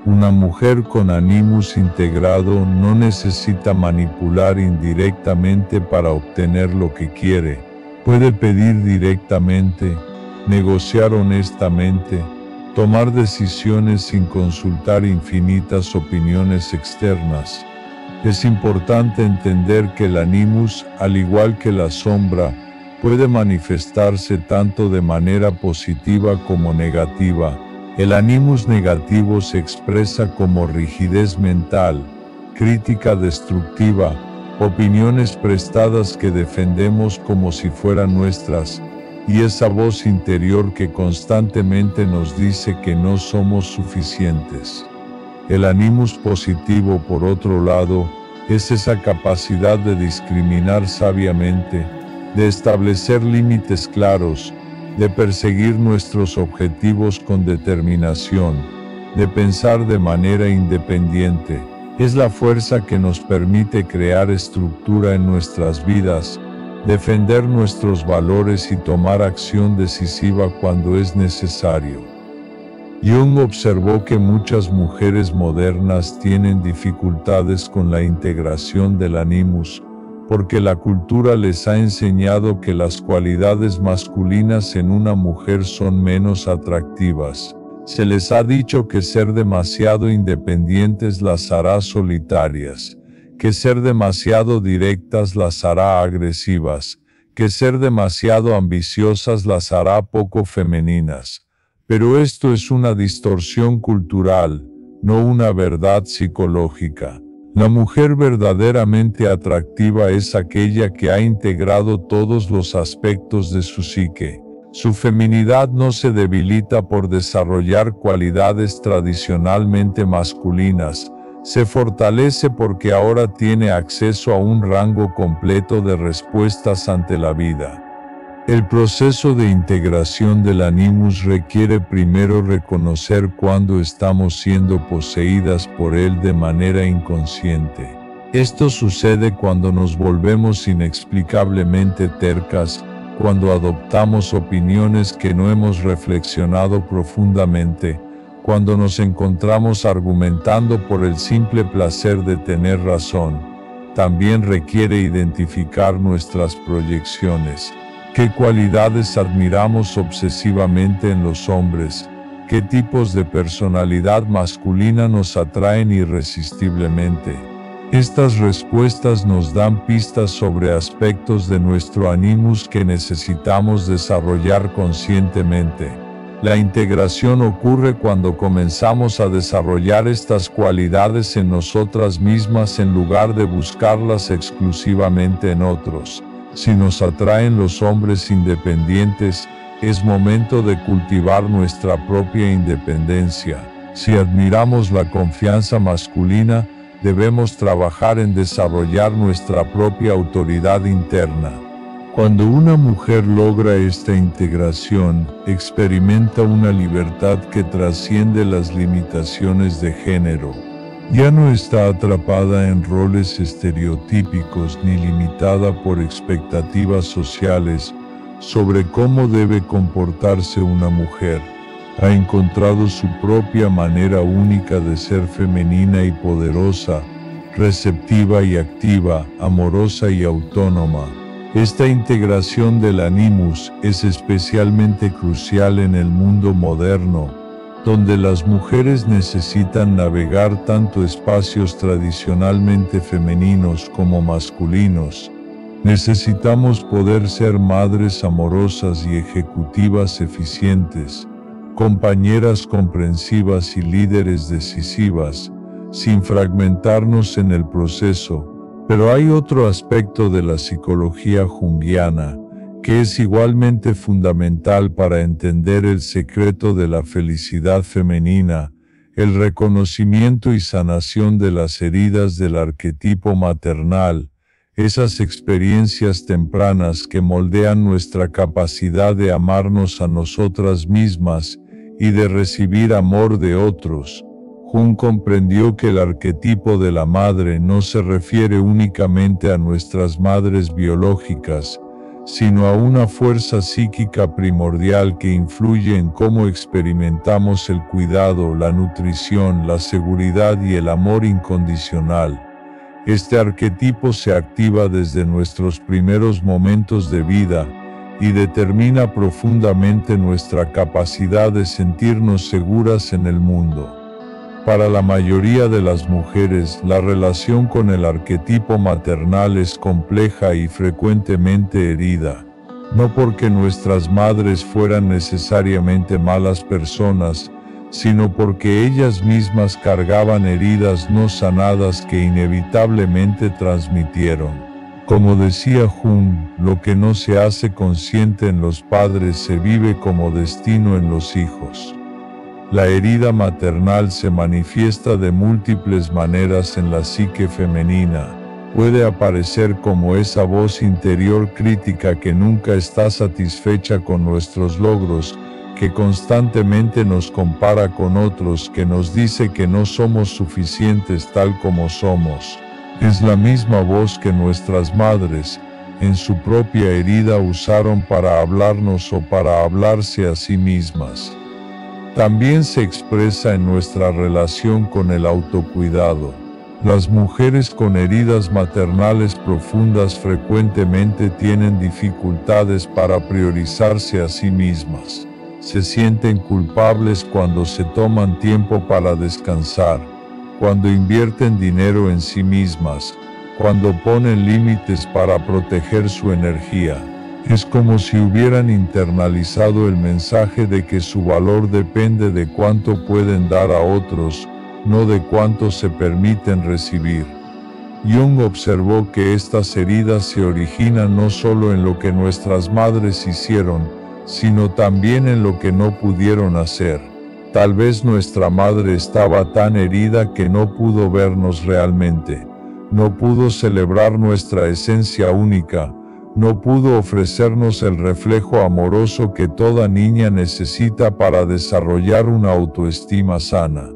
Una mujer con animus integrado no necesita manipular indirectamente para obtener lo que quiere. Puede pedir directamente, negociar honestamente, tomar decisiones sin consultar infinitas opiniones externas. Es importante entender que el animus, al igual que la sombra, puede manifestarse tanto de manera positiva como negativa. El animus negativo se expresa como rigidez mental, crítica destructiva, opiniones prestadas que defendemos como si fueran nuestras, y esa voz interior que constantemente nos dice que no somos suficientes. El animus positivo, por otro lado, es esa capacidad de discriminar sabiamente, de establecer límites claros, de perseguir nuestros objetivos con determinación, de pensar de manera independiente. Es la fuerza que nos permite crear estructura en nuestras vidas, defender nuestros valores y tomar acción decisiva cuando es necesario. Jung observó que muchas mujeres modernas tienen dificultades con la integración del animus, porque la cultura les ha enseñado que las cualidades masculinas en una mujer son menos atractivas. Se les ha dicho que ser demasiado independientes las hará solitarias, que ser demasiado directas las hará agresivas, que ser demasiado ambiciosas las hará poco femeninas. Pero esto es una distorsión cultural, no una verdad psicológica. La mujer verdaderamente atractiva es aquella que ha integrado todos los aspectos de su psique. Su feminidad no se debilita por desarrollar cualidades tradicionalmente masculinas, se fortalece porque ahora tiene acceso a un rango completo de respuestas ante la vida. El proceso de integración del animus requiere primero reconocer cuando estamos siendo poseídas por él de manera inconsciente. Esto sucede cuando nos volvemos inexplicablemente tercas, cuando adoptamos opiniones que no hemos reflexionado profundamente, cuando nos encontramos argumentando por el simple placer de tener razón. También requiere identificar nuestras proyecciones. ¿Qué cualidades admiramos obsesivamente en los hombres? ¿Qué tipos de personalidad masculina nos atraen irresistiblemente? Estas respuestas nos dan pistas sobre aspectos de nuestro animus que necesitamos desarrollar conscientemente. La integración ocurre cuando comenzamos a desarrollar estas cualidades en nosotras mismas en lugar de buscarlas exclusivamente en otros. Si nos atraen los hombres independientes, es momento de cultivar nuestra propia independencia. Si admiramos la confianza masculina, debemos trabajar en desarrollar nuestra propia autoridad interna. Cuando una mujer logra esta integración, experimenta una libertad que trasciende las limitaciones de género. Ya no está atrapada en roles estereotípicos ni limitada por expectativas sociales sobre cómo debe comportarse una mujer. Ha encontrado su propia manera única de ser femenina y poderosa, receptiva y activa, amorosa y autónoma. Esta integración del animus es especialmente crucial en el mundo moderno, donde las mujeres necesitan navegar tanto espacios tradicionalmente femeninos como masculinos. Necesitamos poder ser madres amorosas y ejecutivas eficientes, compañeras comprensivas y líderes decisivas, sin fragmentarnos en el proceso. Pero hay otro aspecto de la psicología junguiana, que es igualmente fundamental para entender el secreto de la felicidad femenina, el reconocimiento y sanación de las heridas del arquetipo maternal, esas experiencias tempranas que moldean nuestra capacidad de amarnos a nosotras mismas y de recibir amor de otros. Jung comprendió que el arquetipo de la madre no se refiere únicamente a nuestras madres biológicas, sino a una fuerza psíquica primordial que influye en cómo experimentamos el cuidado, la nutrición, la seguridad y el amor incondicional. Este arquetipo se activa desde nuestros primeros momentos de vida y determina profundamente nuestra capacidad de sentirnos seguras en el mundo. Para la mayoría de las mujeres, la relación con el arquetipo maternal es compleja y frecuentemente herida, no porque nuestras madres fueran necesariamente malas personas, sino porque ellas mismas cargaban heridas no sanadas que inevitablemente transmitieron. Como decía Jung, lo que no se hace consciente en los padres se vive como destino en los hijos. La herida maternal se manifiesta de múltiples maneras en la psique femenina. Puede aparecer como esa voz interior crítica que nunca está satisfecha con nuestros logros, que constantemente nos compara con otros, que nos dice que no somos suficientes tal como somos. Es la misma voz que nuestras madres, en su propia herida, usaron para hablarnos o para hablarse a sí mismas. También se expresa en nuestra relación con el autocuidado. Las mujeres con heridas maternales profundas frecuentemente tienen dificultades para priorizarse a sí mismas. Se sienten culpables cuando se toman tiempo para descansar, cuando invierten dinero en sí mismas, cuando ponen límites para proteger su energía. Es como si hubieran internalizado el mensaje de que su valor depende de cuánto pueden dar a otros, no de cuánto se permiten recibir. Jung observó que estas heridas se originan no solo en lo que nuestras madres hicieron, sino también en lo que no pudieron hacer. Tal vez nuestra madre estaba tan herida que no pudo vernos realmente, no pudo celebrar nuestra esencia única, no pudo ofrecernos el reflejo amoroso que toda niña necesita para desarrollar una autoestima sana.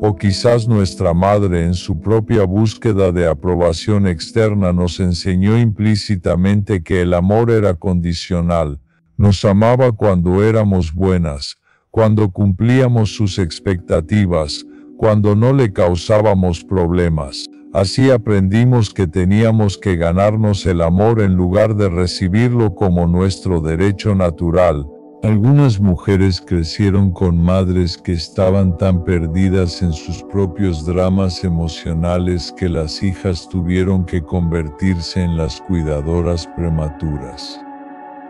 O quizás nuestra madre, en su propia búsqueda de aprobación externa, nos enseñó implícitamente que el amor era condicional. Nos amaba cuando éramos buenas, cuando cumplíamos sus expectativas, cuando no le causábamos problemas. Así aprendimos que teníamos que ganarnos el amor en lugar de recibirlo como nuestro derecho natural. Algunas mujeres crecieron con madres que estaban tan perdidas en sus propios dramas emocionales que las hijas tuvieron que convertirse en las cuidadoras prematuras.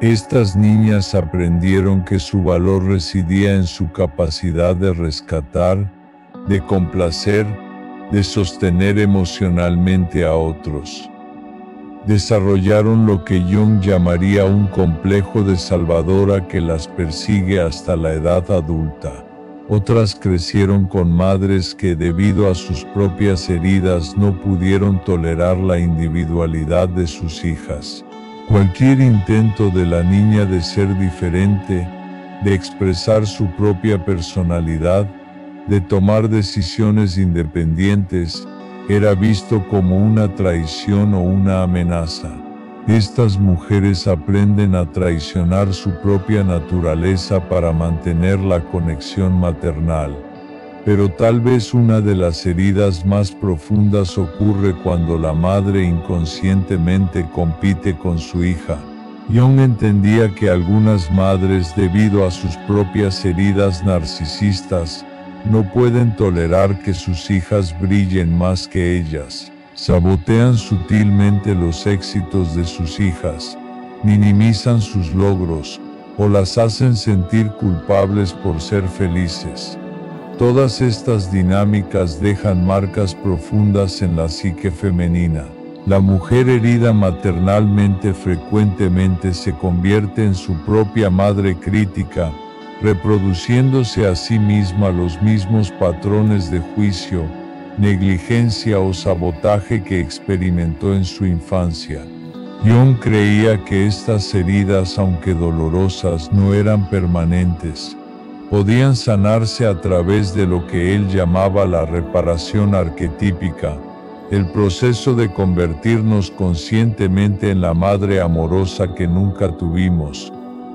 Estas niñas aprendieron que su valor residía en su capacidad de rescatar, de complacer, de sostener emocionalmente a otros. Desarrollaron lo que Jung llamaría un complejo de salvadora que las persigue hasta la edad adulta. Otras crecieron con madres que, debido a sus propias heridas, no pudieron tolerar la individualidad de sus hijas. Cualquier intento de la niña de ser diferente, de expresar su propia personalidad, de tomar decisiones independientes, era visto como una traición o una amenaza. Estas mujeres aprenden a traicionar su propia naturaleza para mantener la conexión maternal. Pero tal vez una de las heridas más profundas ocurre cuando la madre inconscientemente compite con su hija. Jung entendía que algunas madres, debido a sus propias heridas narcisistas, no pueden tolerar que sus hijas brillen más que ellas. Sabotean sutilmente los éxitos de sus hijas, minimizan sus logros, o las hacen sentir culpables por ser felices. Todas estas dinámicas dejan marcas profundas en la psique femenina. La mujer herida maternalmente frecuentemente se convierte en su propia madre crítica, reproduciéndose a sí misma los mismos patrones de juicio, negligencia o sabotaje que experimentó en su infancia. Jung creía que estas heridas, aunque dolorosas, no eran permanentes. Podían sanarse a través de lo que él llamaba la reparación arquetípica, el proceso de convertirnos conscientemente en la madre amorosa que nunca tuvimos,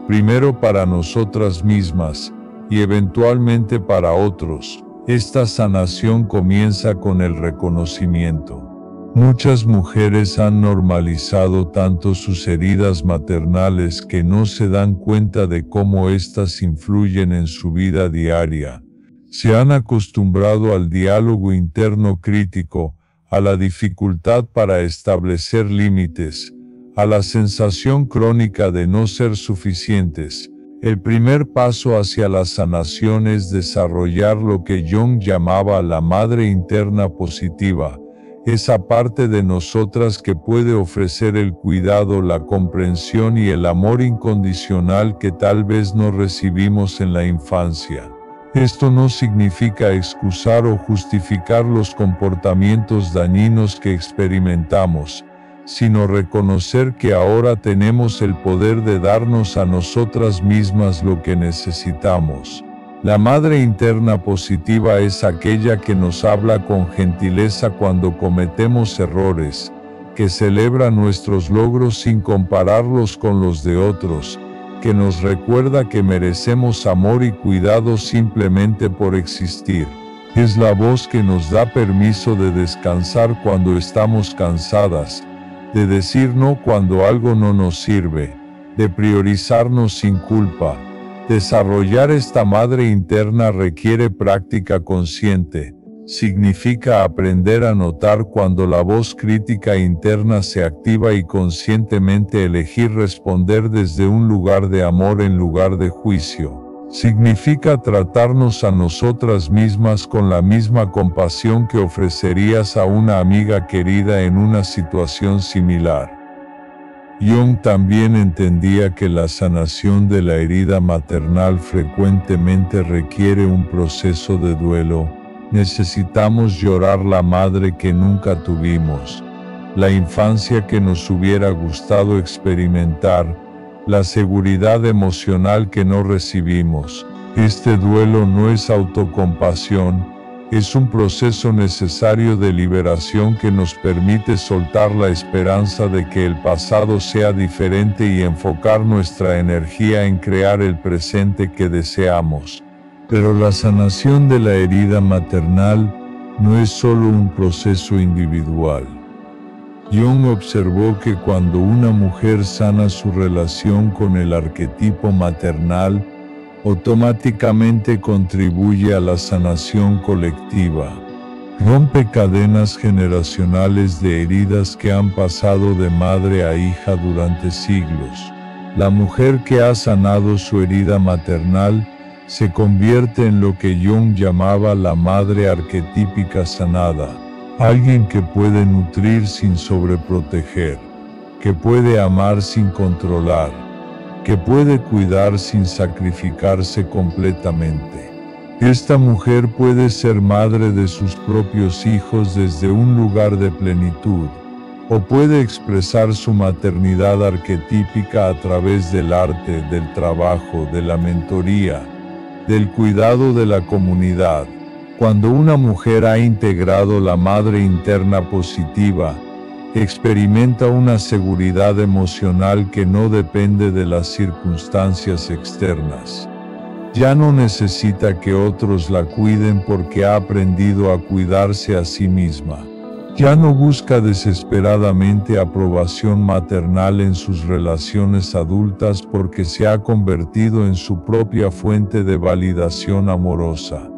primero para nosotras mismas y eventualmente para otros. Esta sanación comienza con el reconocimiento. Muchas mujeres han normalizado tanto sus heridas maternales que no se dan cuenta de cómo éstas influyen en su vida diaria. Se han acostumbrado al diálogo interno crítico, a la dificultad para establecer límites, a la sensación crónica de no ser suficientes. El primer paso hacia la sanación es desarrollar lo que Jung llamaba la madre interna positiva, esa parte de nosotras que puede ofrecer el cuidado, la comprensión y el amor incondicional que tal vez no recibimos en la infancia. Esto no significa excusar o justificar los comportamientos dañinos que experimentamos, sino reconocer que ahora tenemos el poder de darnos a nosotras mismas lo que necesitamos. La madre interna positiva es aquella que nos habla con gentileza cuando cometemos errores, que celebra nuestros logros sin compararlos con los de otros, que nos recuerda que merecemos amor y cuidado simplemente por existir. Es la voz que nos da permiso de descansar cuando estamos cansadas, de decir no cuando algo no nos sirve, de priorizarnos sin culpa. Desarrollar esta madre interna requiere práctica consciente. Significa aprender a notar cuando la voz crítica interna se activa y conscientemente elegir responder desde un lugar de amor en lugar de juicio. Significa tratarnos a nosotras mismas con la misma compasión que ofrecerías a una amiga querida en una situación similar. Jung también entendía que la sanación de la herida maternal frecuentemente requiere un proceso de duelo. Necesitamos llorar la madre que nunca tuvimos, la infancia que nos hubiera gustado experimentar, la seguridad emocional que no recibimos. Este duelo no es autocompasión, es un proceso necesario de liberación que nos permite soltar la esperanza de que el pasado sea diferente y enfocar nuestra energía en crear el presente que deseamos. Pero la sanación de la herida maternal no es solo un proceso individual. Jung observó que cuando una mujer sana su relación con el arquetipo maternal, automáticamente contribuye a la sanación colectiva. Rompe cadenas generacionales de heridas que han pasado de madre a hija durante siglos. La mujer que ha sanado su herida maternal se convierte en lo que Jung llamaba la madre arquetípica sanada, alguien que puede nutrir sin sobreproteger, que puede amar sin controlar, que puede cuidar sin sacrificarse completamente. Esta mujer puede ser madre de sus propios hijos desde un lugar de plenitud, o puede expresar su maternidad arquetípica a través del arte, del trabajo, de la mentoría, del cuidado de la comunidad. Cuando una mujer ha integrado la madre interna positiva, experimenta una seguridad emocional que no depende de las circunstancias externas. Ya no necesita que otros la cuiden porque ha aprendido a cuidarse a sí misma. Ya no busca desesperadamente aprobación maternal en sus relaciones adultas porque se ha convertido en su propia fuente de validación amorosa.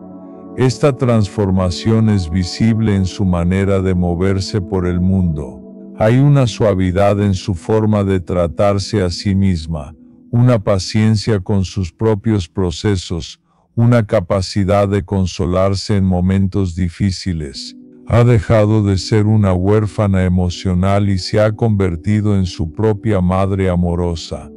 Esta transformación es visible en su manera de moverse por el mundo. Hay una suavidad en su forma de tratarse a sí misma, una paciencia con sus propios procesos, una capacidad de consolarse en momentos difíciles. Ha dejado de ser una huérfana emocional y se ha convertido en su propia madre amorosa.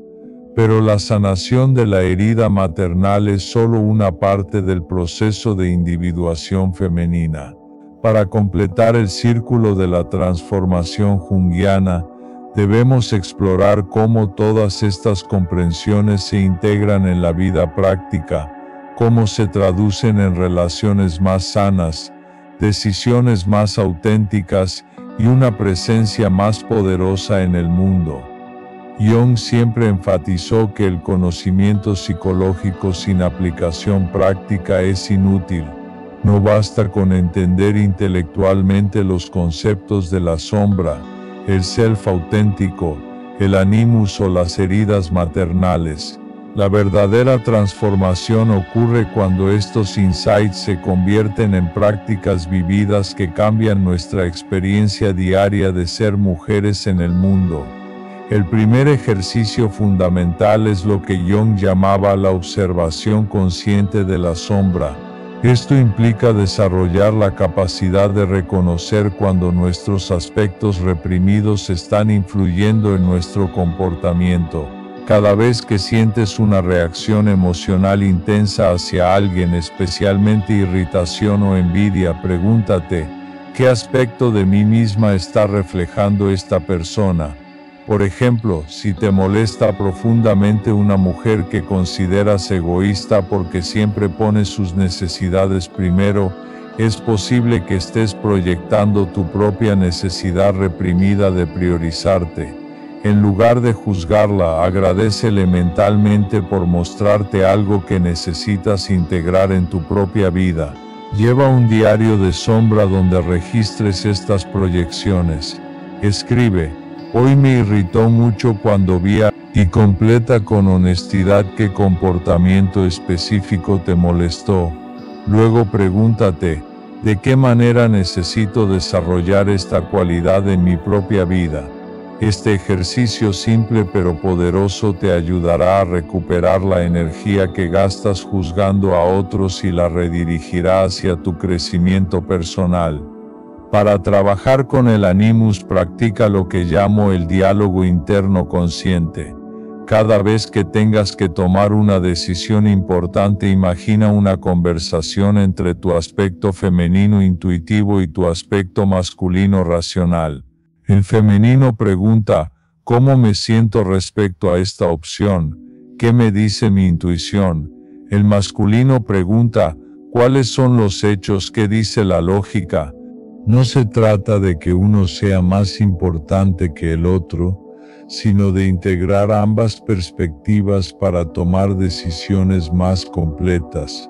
Pero la sanación de la herida maternal es solo una parte del proceso de individuación femenina. Para completar el círculo de la transformación junguiana, debemos explorar cómo todas estas comprensiones se integran en la vida práctica, cómo se traducen en relaciones más sanas, decisiones más auténticas y una presencia más poderosa en el mundo. Jung siempre enfatizó que el conocimiento psicológico sin aplicación práctica es inútil. No basta con entender intelectualmente los conceptos de la sombra, el self auténtico, el animus o las heridas maternales. La verdadera transformación ocurre cuando estos insights se convierten en prácticas vividas que cambian nuestra experiencia diaria de ser mujeres en el mundo. El primer ejercicio fundamental es lo que Jung llamaba la observación consciente de la sombra. Esto implica desarrollar la capacidad de reconocer cuando nuestros aspectos reprimidos están influyendo en nuestro comportamiento. Cada vez que sientes una reacción emocional intensa hacia alguien, especialmente irritación o envidia, pregúntate, ¿qué aspecto de mí misma está reflejando esta persona? Por ejemplo, si te molesta profundamente una mujer que consideras egoísta porque siempre pone sus necesidades primero, es posible que estés proyectando tu propia necesidad reprimida de priorizarte. En lugar de juzgarla, agradécele mentalmente por mostrarte algo que necesitas integrar en tu propia vida. Lleva un diario de sombra donde registres estas proyecciones. Escribe: hoy me irritó mucho cuando vi a... y completa con honestidad qué comportamiento específico te molestó. Luego pregúntate, ¿de qué manera necesito desarrollar esta cualidad en mi propia vida? Este ejercicio simple pero poderoso te ayudará a recuperar la energía que gastas juzgando a otros y la redirigirá hacia tu crecimiento personal. Para trabajar con el animus, practica lo que llamo el diálogo interno consciente. Cada vez que tengas que tomar una decisión importante, imagina una conversación entre tu aspecto femenino intuitivo y tu aspecto masculino racional. El femenino pregunta, ¿cómo me siento respecto a esta opción? ¿Qué me dice mi intuición? El masculino pregunta, ¿cuáles son los hechos? ¿Qué dice la lógica? No se trata de que uno sea más importante que el otro, sino de integrar ambas perspectivas para tomar decisiones más completas.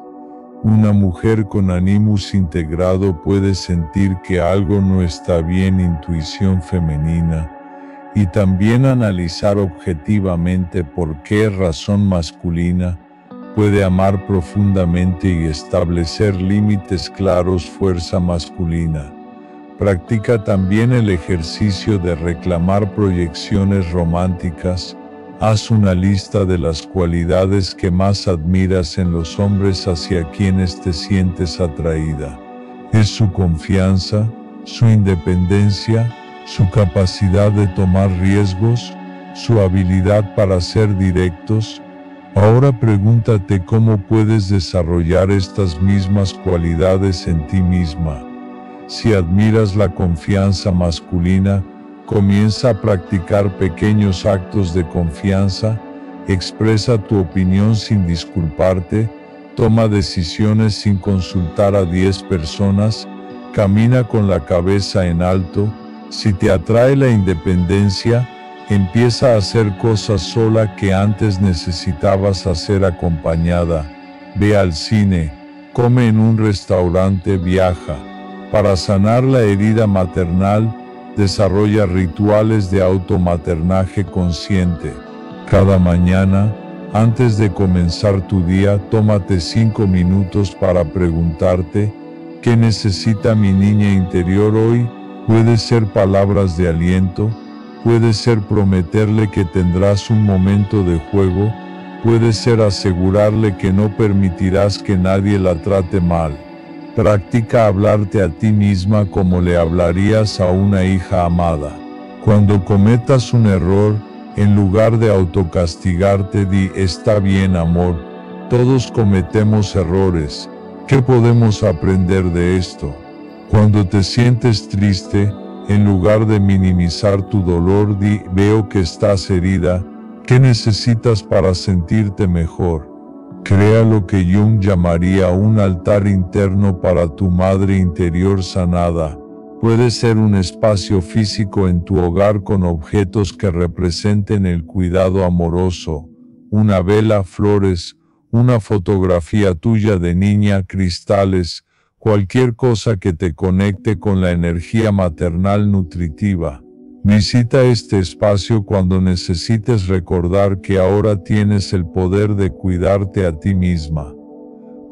Una mujer con animus integrado puede sentir que algo no está bien, intuición femenina, y también analizar objetivamente por qué razón masculina, puede amar profundamente y establecer límites claros, fuerza masculina. Practica también el ejercicio de reclamar proyecciones románticas. Haz una lista de las cualidades que más admiras en los hombres hacia quienes te sientes atraída. ¿Es su confianza, su independencia, su capacidad de tomar riesgos, su habilidad para ser directos? Ahora pregúntate cómo puedes desarrollar estas mismas cualidades en ti misma. Si admiras la confianza masculina, comienza a practicar pequeños actos de confianza, expresa tu opinión sin disculparte, toma decisiones sin consultar a 10 personas, camina con la cabeza en alto. Si te atrae la independencia, empieza a hacer cosas sola que antes necesitabas hacer acompañada. ve al cine, come en un restaurante, viaja. Para sanar la herida maternal, desarrolla rituales de automaternaje consciente. Cada mañana, antes de comenzar tu día, tómate 5 minutos para preguntarte, ¿qué necesita mi niña interior hoy? Puede ser palabras de aliento, puede ser prometerle que tendrás un momento de juego, puede ser asegurarle que no permitirás que nadie la trate mal. Practica hablarte a ti misma como le hablarías a una hija amada. Cuando cometas un error, en lugar de autocastigarte, di, está bien, amor, todos cometemos errores. ¿Qué podemos aprender de esto? Cuando te sientes triste, en lugar de minimizar tu dolor, di, veo que estás herida, ¿qué necesitas para sentirte mejor? Crea lo que Jung llamaría un altar interno para tu madre interior sanada. Puede ser un espacio físico en tu hogar con objetos que representen el cuidado amoroso, una vela, flores, una fotografía tuya de niña, cristales, cualquier cosa que te conecte con la energía maternal nutritiva. Visita este espacio cuando necesites recordar que ahora tienes el poder de cuidarte a ti misma.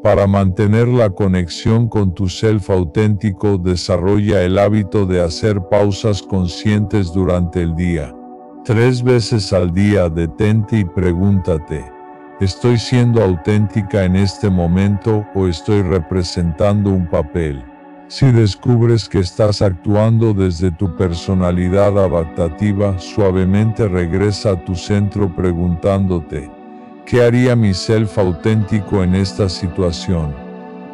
Para mantener la conexión con tu self auténtico, desarrolla el hábito de hacer pausas conscientes durante el día. 3 veces al día detente y pregúntate, ¿estoy siendo auténtica en este momento o estoy representando un papel? Si descubres que estás actuando desde tu personalidad adaptativa, suavemente regresa a tu centro preguntándote, ¿qué haría mi self auténtico en esta situación?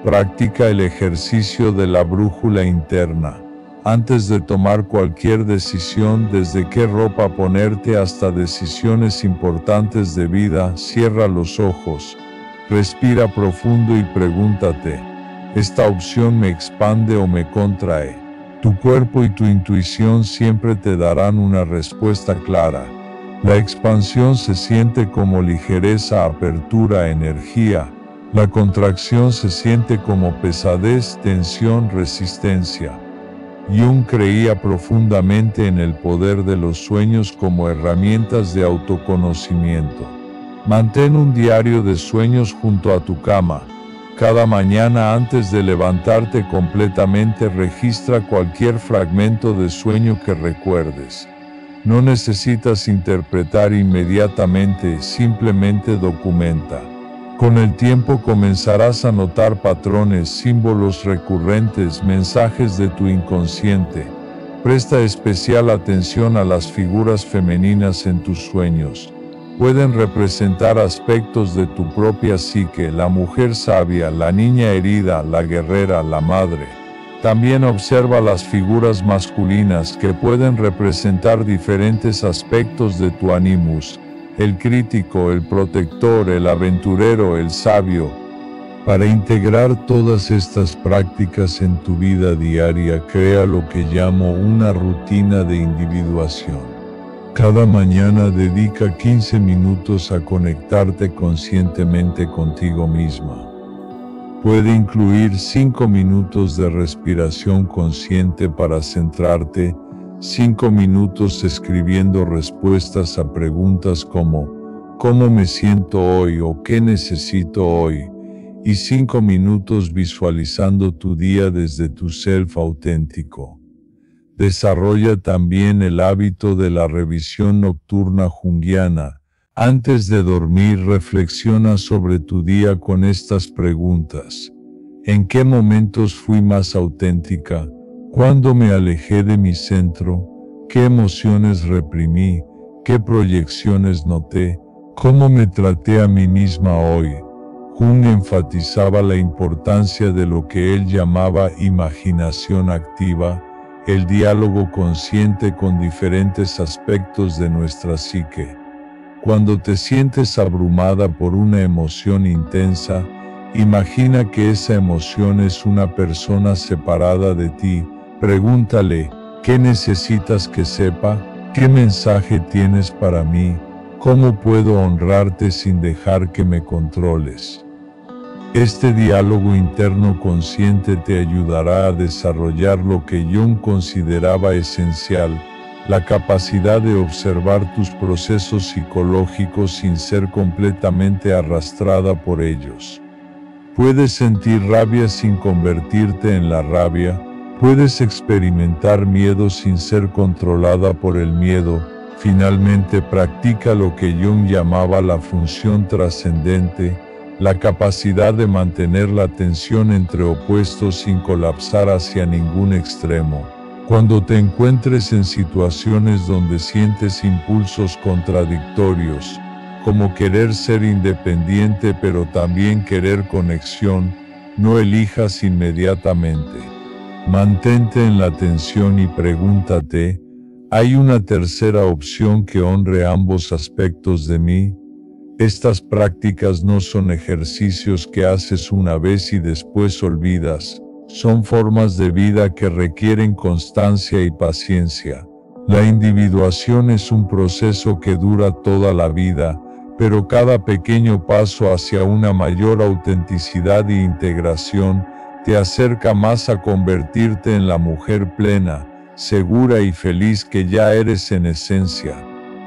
Practica el ejercicio de la brújula interna. Antes de tomar cualquier decisión, desde qué ropa ponerte hasta decisiones importantes de vida, cierra los ojos, respira profundo y pregúntate, ¿esta opción me expande o me contrae? Tu cuerpo y tu intuición siempre te darán una respuesta clara. La expansión se siente como ligereza, apertura, energía. La contracción se siente como pesadez, tensión, resistencia. Jung creía profundamente en el poder de los sueños como herramientas de autoconocimiento. Mantén un diario de sueños junto a tu cama. Cada mañana antes de levantarte completamente registra cualquier fragmento de sueño que recuerdes. No necesitas interpretar inmediatamente, simplemente documenta. Con el tiempo comenzarás a notar patrones, símbolos recurrentes, mensajes de tu inconsciente. Presta especial atención a las figuras femeninas en tus sueños. Pueden representar aspectos de tu propia psique, la mujer sabia, la niña herida, la guerrera, la madre. También observa las figuras masculinas que pueden representar diferentes aspectos de tu animus, el crítico, el protector, el aventurero, el sabio. Para integrar todas estas prácticas en tu vida diaria, crea lo que llamo una rutina de individuación. Cada mañana dedica 15 minutos a conectarte conscientemente contigo misma. Puede incluir 5 minutos de respiración consciente para centrarte, 5 minutos escribiendo respuestas a preguntas como ¿cómo me siento hoy o qué necesito hoy? Y 5 minutos visualizando tu día desde tu self auténtico. Desarrolla también el hábito de la revisión nocturna junguiana. Antes de dormir, reflexiona sobre tu día con estas preguntas. ¿En qué momentos fui más auténtica? ¿Cuándo me alejé de mi centro? ¿Qué emociones reprimí? ¿Qué proyecciones noté? ¿Cómo me traté a mí misma hoy? Jung enfatizaba la importancia de lo que él llamaba imaginación activa, el diálogo consciente con diferentes aspectos de nuestra psique. Cuando te sientes abrumada por una emoción intensa, imagina que esa emoción es una persona separada de ti. Pregúntale, ¿qué necesitas que sepa? ¿Qué mensaje tienes para mí? ¿Cómo puedo honrarte sin dejar que me controles? Este diálogo interno consciente te ayudará a desarrollar lo que Jung consideraba esencial, la capacidad de observar tus procesos psicológicos sin ser completamente arrastrada por ellos. Puedes sentir rabia sin convertirte en la rabia, puedes experimentar miedo sin ser controlada por el miedo. Finalmente practica lo que Jung llamaba la función trascendente, la capacidad de mantener la tensión entre opuestos sin colapsar hacia ningún extremo. Cuando te encuentres en situaciones donde sientes impulsos contradictorios, como querer ser independiente pero también querer conexión, no elijas inmediatamente. Mantente en la tensión y pregúntate, ¿hay una tercera opción que honre ambos aspectos de mí? Estas prácticas no son ejercicios que haces una vez y después olvidas, son formas de vida que requieren constancia y paciencia. La individuación es un proceso que dura toda la vida, pero cada pequeño paso hacia una mayor autenticidad e integración te acerca más a convertirte en la mujer plena, segura y feliz que ya eres en esencia.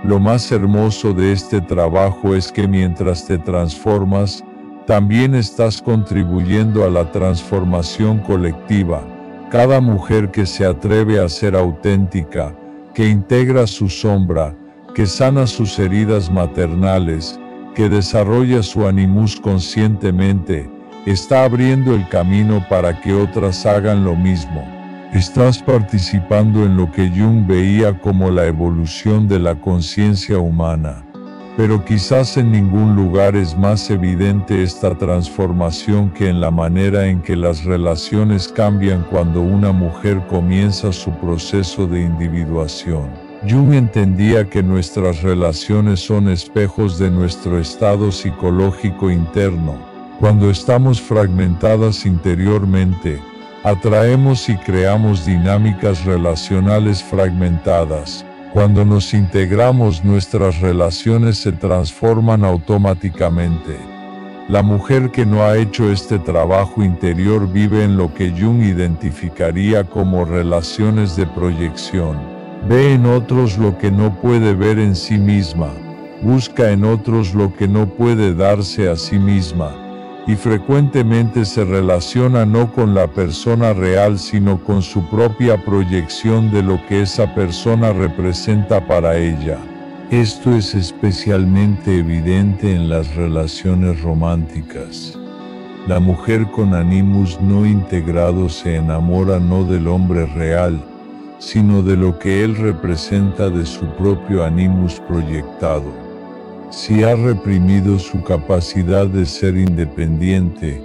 Lo más hermoso de este trabajo es que mientras te transformas, también estás contribuyendo a la transformación colectiva. Cada mujer que se atreve a ser auténtica, que integra su sombra, que sana sus heridas maternales, que desarrolla su animus conscientemente, está abriendo el camino para que otras hagan lo mismo. Estás participando en lo que Jung veía como la evolución de la conciencia humana. Pero quizás en ningún lugar es más evidente esta transformación que en la manera en que las relaciones cambian cuando una mujer comienza su proceso de individuación. Jung entendía que nuestras relaciones son espejos de nuestro estado psicológico interno. Cuando estamos fragmentadas interiormente, atraemos y creamos dinámicas relacionales fragmentadas. Cuando nos integramos, nuestras relaciones se transforman automáticamente. La mujer que no ha hecho este trabajo interior vive en lo que Jung identificaría como relaciones de proyección. Ve en otros lo que no puede ver en sí misma. Busca en otros lo que no puede darse a sí misma. Y frecuentemente se relaciona no con la persona real sino con su propia proyección de lo que esa persona representa para ella. Esto es especialmente evidente en las relaciones románticas. La mujer con animus no integrado se enamora no del hombre real, sino de lo que él representa de su propio animus proyectado. Si ha reprimido su capacidad de ser independiente,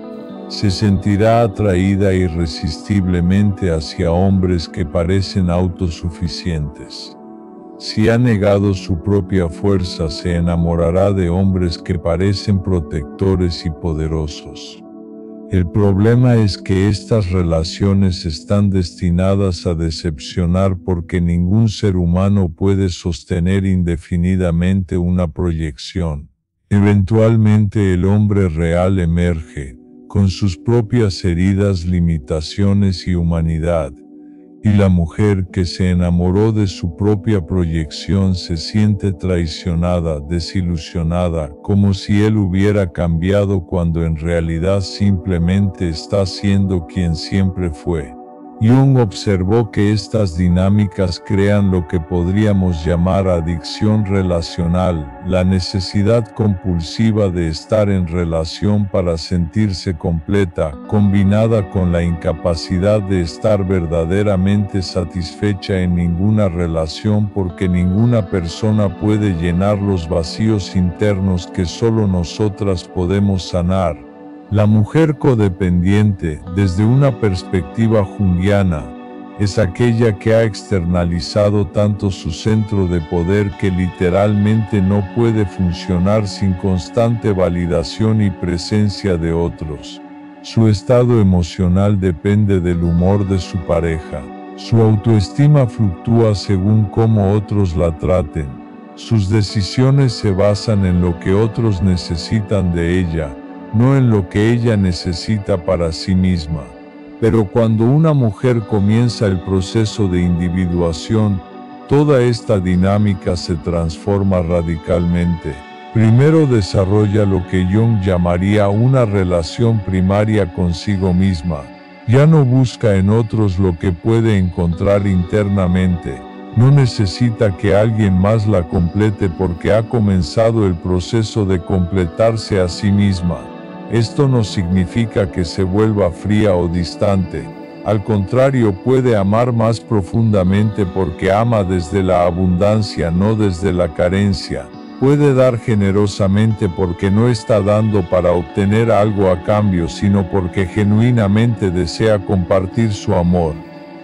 se sentirá atraída irresistiblemente hacia hombres que parecen autosuficientes. Si ha negado su propia fuerza, se enamorará de hombres que parecen protectores y poderosos. El problema es que estas relaciones están destinadas a decepcionar porque ningún ser humano puede sostener indefinidamente una proyección. Eventualmente el hombre real emerge, con sus propias heridas, limitaciones y humanidad, y la mujer que se enamoró de su propia proyección se siente traicionada, desilusionada, como si él hubiera cambiado cuando en realidad simplemente está siendo quien siempre fue. Jung observó que estas dinámicas crean lo que podríamos llamar adicción relacional, la necesidad compulsiva de estar en relación para sentirse completa, combinada con la incapacidad de estar verdaderamente satisfecha en ninguna relación porque ninguna persona puede llenar los vacíos internos que solo nosotras podemos sanar. La mujer codependiente, desde una perspectiva junguiana, es aquella que ha externalizado tanto su centro de poder que literalmente no puede funcionar sin constante validación y presencia de otros. Su estado emocional depende del humor de su pareja. Su autoestima fluctúa según cómo otros la traten. Sus decisiones se basan en lo que otros necesitan de ella. no en lo que ella necesita para sí misma. Pero cuando una mujer comienza el proceso de individuación, toda esta dinámica se transforma radicalmente. Primero desarrolla lo que Jung llamaría una relación primaria consigo misma. Ya no busca en otros lo que puede encontrar internamente. No necesita que alguien más la complete porque ha comenzado el proceso de completarse a sí misma. Esto no significa que se vuelva fría o distante. Al contrario, puede amar más profundamente porque ama desde la abundancia, no desde la carencia. Puede dar generosamente porque no está dando para obtener algo a cambio, sino porque genuinamente desea compartir su amor.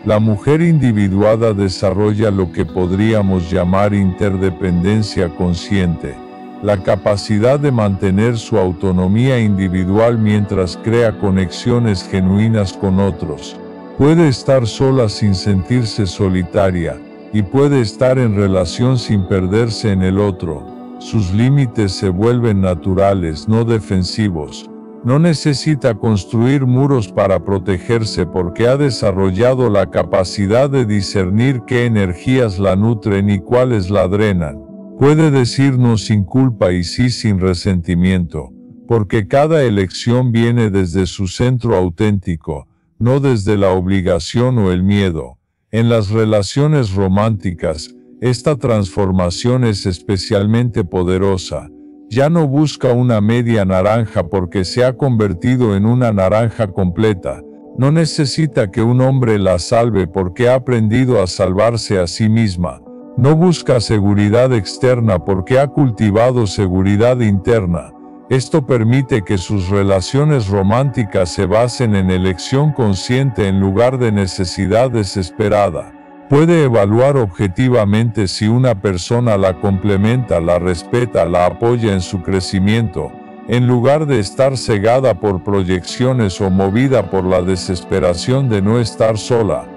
La mujer individuada desarrolla lo que podríamos llamar interdependencia consciente, la capacidad de mantener su autonomía individual mientras crea conexiones genuinas con otros. Puede estar sola sin sentirse solitaria, y puede estar en relación sin perderse en el otro. Sus límites se vuelven naturales, no defensivos. No necesita construir muros para protegerse porque ha desarrollado la capacidad de discernir qué energías la nutren y cuáles la drenan. Puede decir no sin culpa y sí sin resentimiento, porque cada elección viene desde su centro auténtico, no desde la obligación o el miedo. En las relaciones románticas, esta transformación es especialmente poderosa. Ya no busca una media naranja porque se ha convertido en una naranja completa. No necesita que un hombre la salve porque ha aprendido a salvarse a sí misma. No busca seguridad externa porque ha cultivado seguridad interna. Esto permite que sus relaciones románticas se basen en elección consciente en lugar de necesidad desesperada. Puede evaluar objetivamente si una persona la complementa, la respeta, la apoya en su crecimiento, en lugar de estar cegada por proyecciones o movida por la desesperación de no estar sola.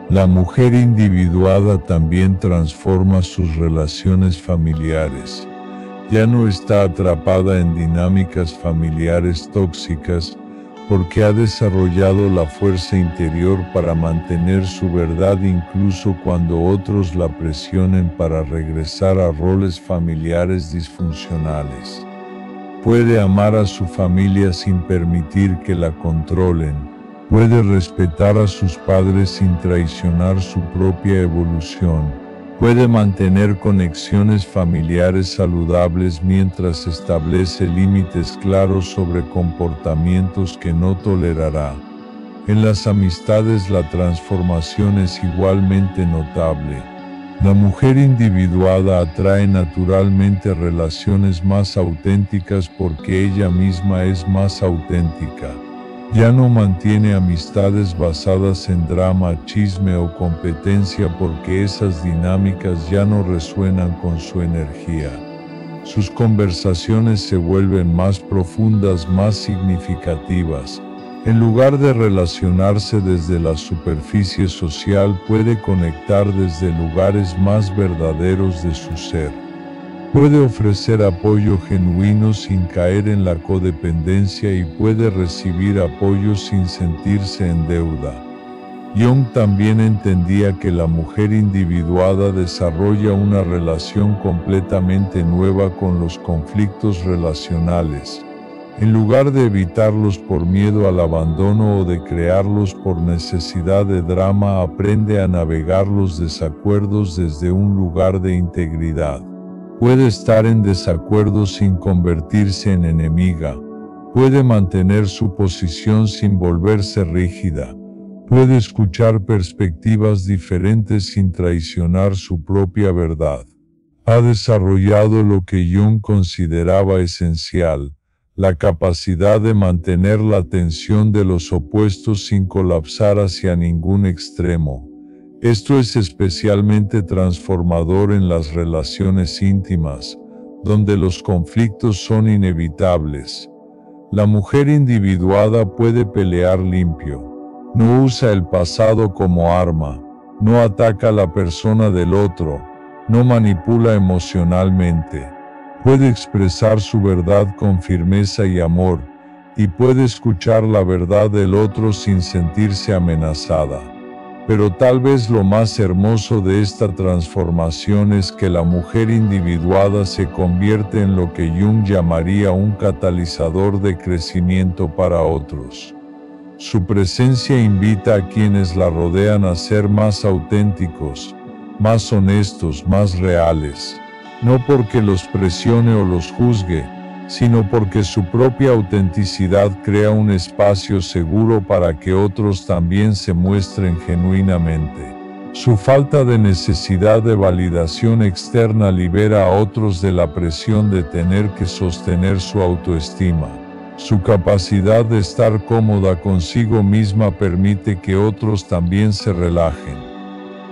La mujer individuada también transforma sus relaciones familiares. Ya no está atrapada en dinámicas familiares tóxicas, porque ha desarrollado la fuerza interior para mantener su verdad incluso cuando otros la presionen para regresar a roles familiares disfuncionales. Puede amar a su familia sin permitir que la controlen. Puede respetar a sus padres sin traicionar su propia evolución. Puede mantener conexiones familiares saludables mientras establece límites claros sobre comportamientos que no tolerará. En las amistades la transformación es igualmente notable. La mujer individuada atrae naturalmente relaciones más auténticas porque ella misma es más auténtica. Ya no mantiene amistades basadas en drama, chisme o competencia porque esas dinámicas ya no resuenan con su energía. Sus conversaciones se vuelven más profundas, más significativas. En lugar de relacionarse desde la superficie social, puede conectar desde lugares más verdaderos de su ser. Puede ofrecer apoyo genuino sin caer en la codependencia y puede recibir apoyo sin sentirse en deuda. Jung también entendía que la mujer individuada desarrolla una relación completamente nueva con los conflictos relacionales. En lugar de evitarlos por miedo al abandono o de crearlos por necesidad de drama, aprende a navegar los desacuerdos desde un lugar de integridad. Puede estar en desacuerdo sin convertirse en enemiga. Puede mantener su posición sin volverse rígida. Puede escuchar perspectivas diferentes sin traicionar su propia verdad. Ha desarrollado lo que Jung consideraba esencial, la capacidad de mantener la tensión de los opuestos sin colapsar hacia ningún extremo. Esto es especialmente transformador en las relaciones íntimas, donde los conflictos son inevitables. La mujer individuada puede pelear limpio. No usa el pasado como arma, no ataca a la persona del otro, no manipula emocionalmente. Puede expresar su verdad con firmeza y amor, y puede escuchar la verdad del otro sin sentirse amenazada. Pero tal vez lo más hermoso de esta transformación es que la mujer individuada se convierte en lo que Jung llamaría un catalizador de crecimiento para otros. Su presencia invita a quienes la rodean a ser más auténticos, más honestos, más reales, no porque los presione o los juzgue, sino porque su propia autenticidad crea un espacio seguro para que otros también se muestren genuinamente. Su falta de necesidad de validación externa libera a otros de la presión de tener que sostener su autoestima. Su capacidad de estar cómoda consigo misma permite que otros también se relajen.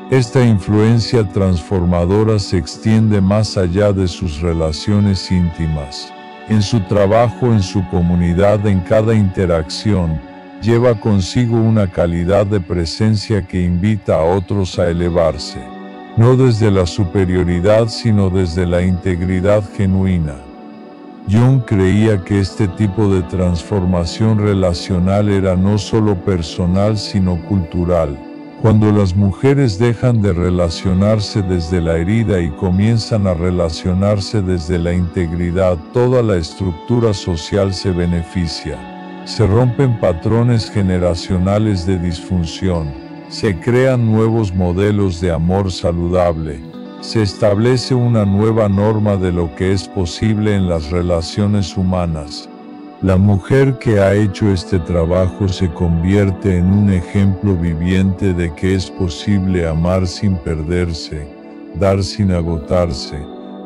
Esta influencia transformadora se extiende más allá de sus relaciones íntimas. En su trabajo, en su comunidad, en cada interacción, lleva consigo una calidad de presencia que invita a otros a elevarse, no desde la superioridad sino desde la integridad genuina. Jung creía que este tipo de transformación relacional era no solo personal sino cultural. Cuando las mujeres dejan de relacionarse desde la herida y comienzan a relacionarse desde la integridad, toda la estructura social se beneficia. Se rompen patrones generacionales de disfunción, se crean nuevos modelos de amor saludable, se establece una nueva norma de lo que es posible en las relaciones humanas. La mujer que ha hecho este trabajo se convierte en un ejemplo viviente de que es posible amar sin perderse, dar sin agotarse,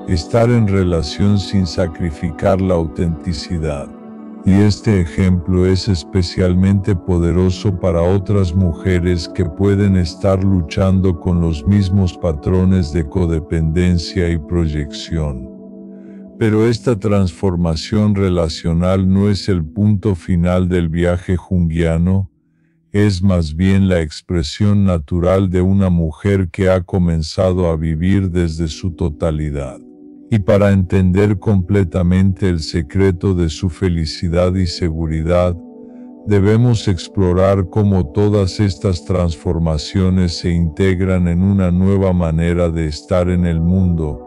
estar en relación sin sacrificar la autenticidad. Y este ejemplo es especialmente poderoso para otras mujeres que pueden estar luchando con los mismos patrones de codependencia y proyección. Pero esta transformación relacional no es el punto final del viaje junguiano, es más bien la expresión natural de una mujer que ha comenzado a vivir desde su totalidad. Y para entender completamente el secreto de su felicidad y seguridad, debemos explorar cómo todas estas transformaciones se integran en una nueva manera de estar en el mundo,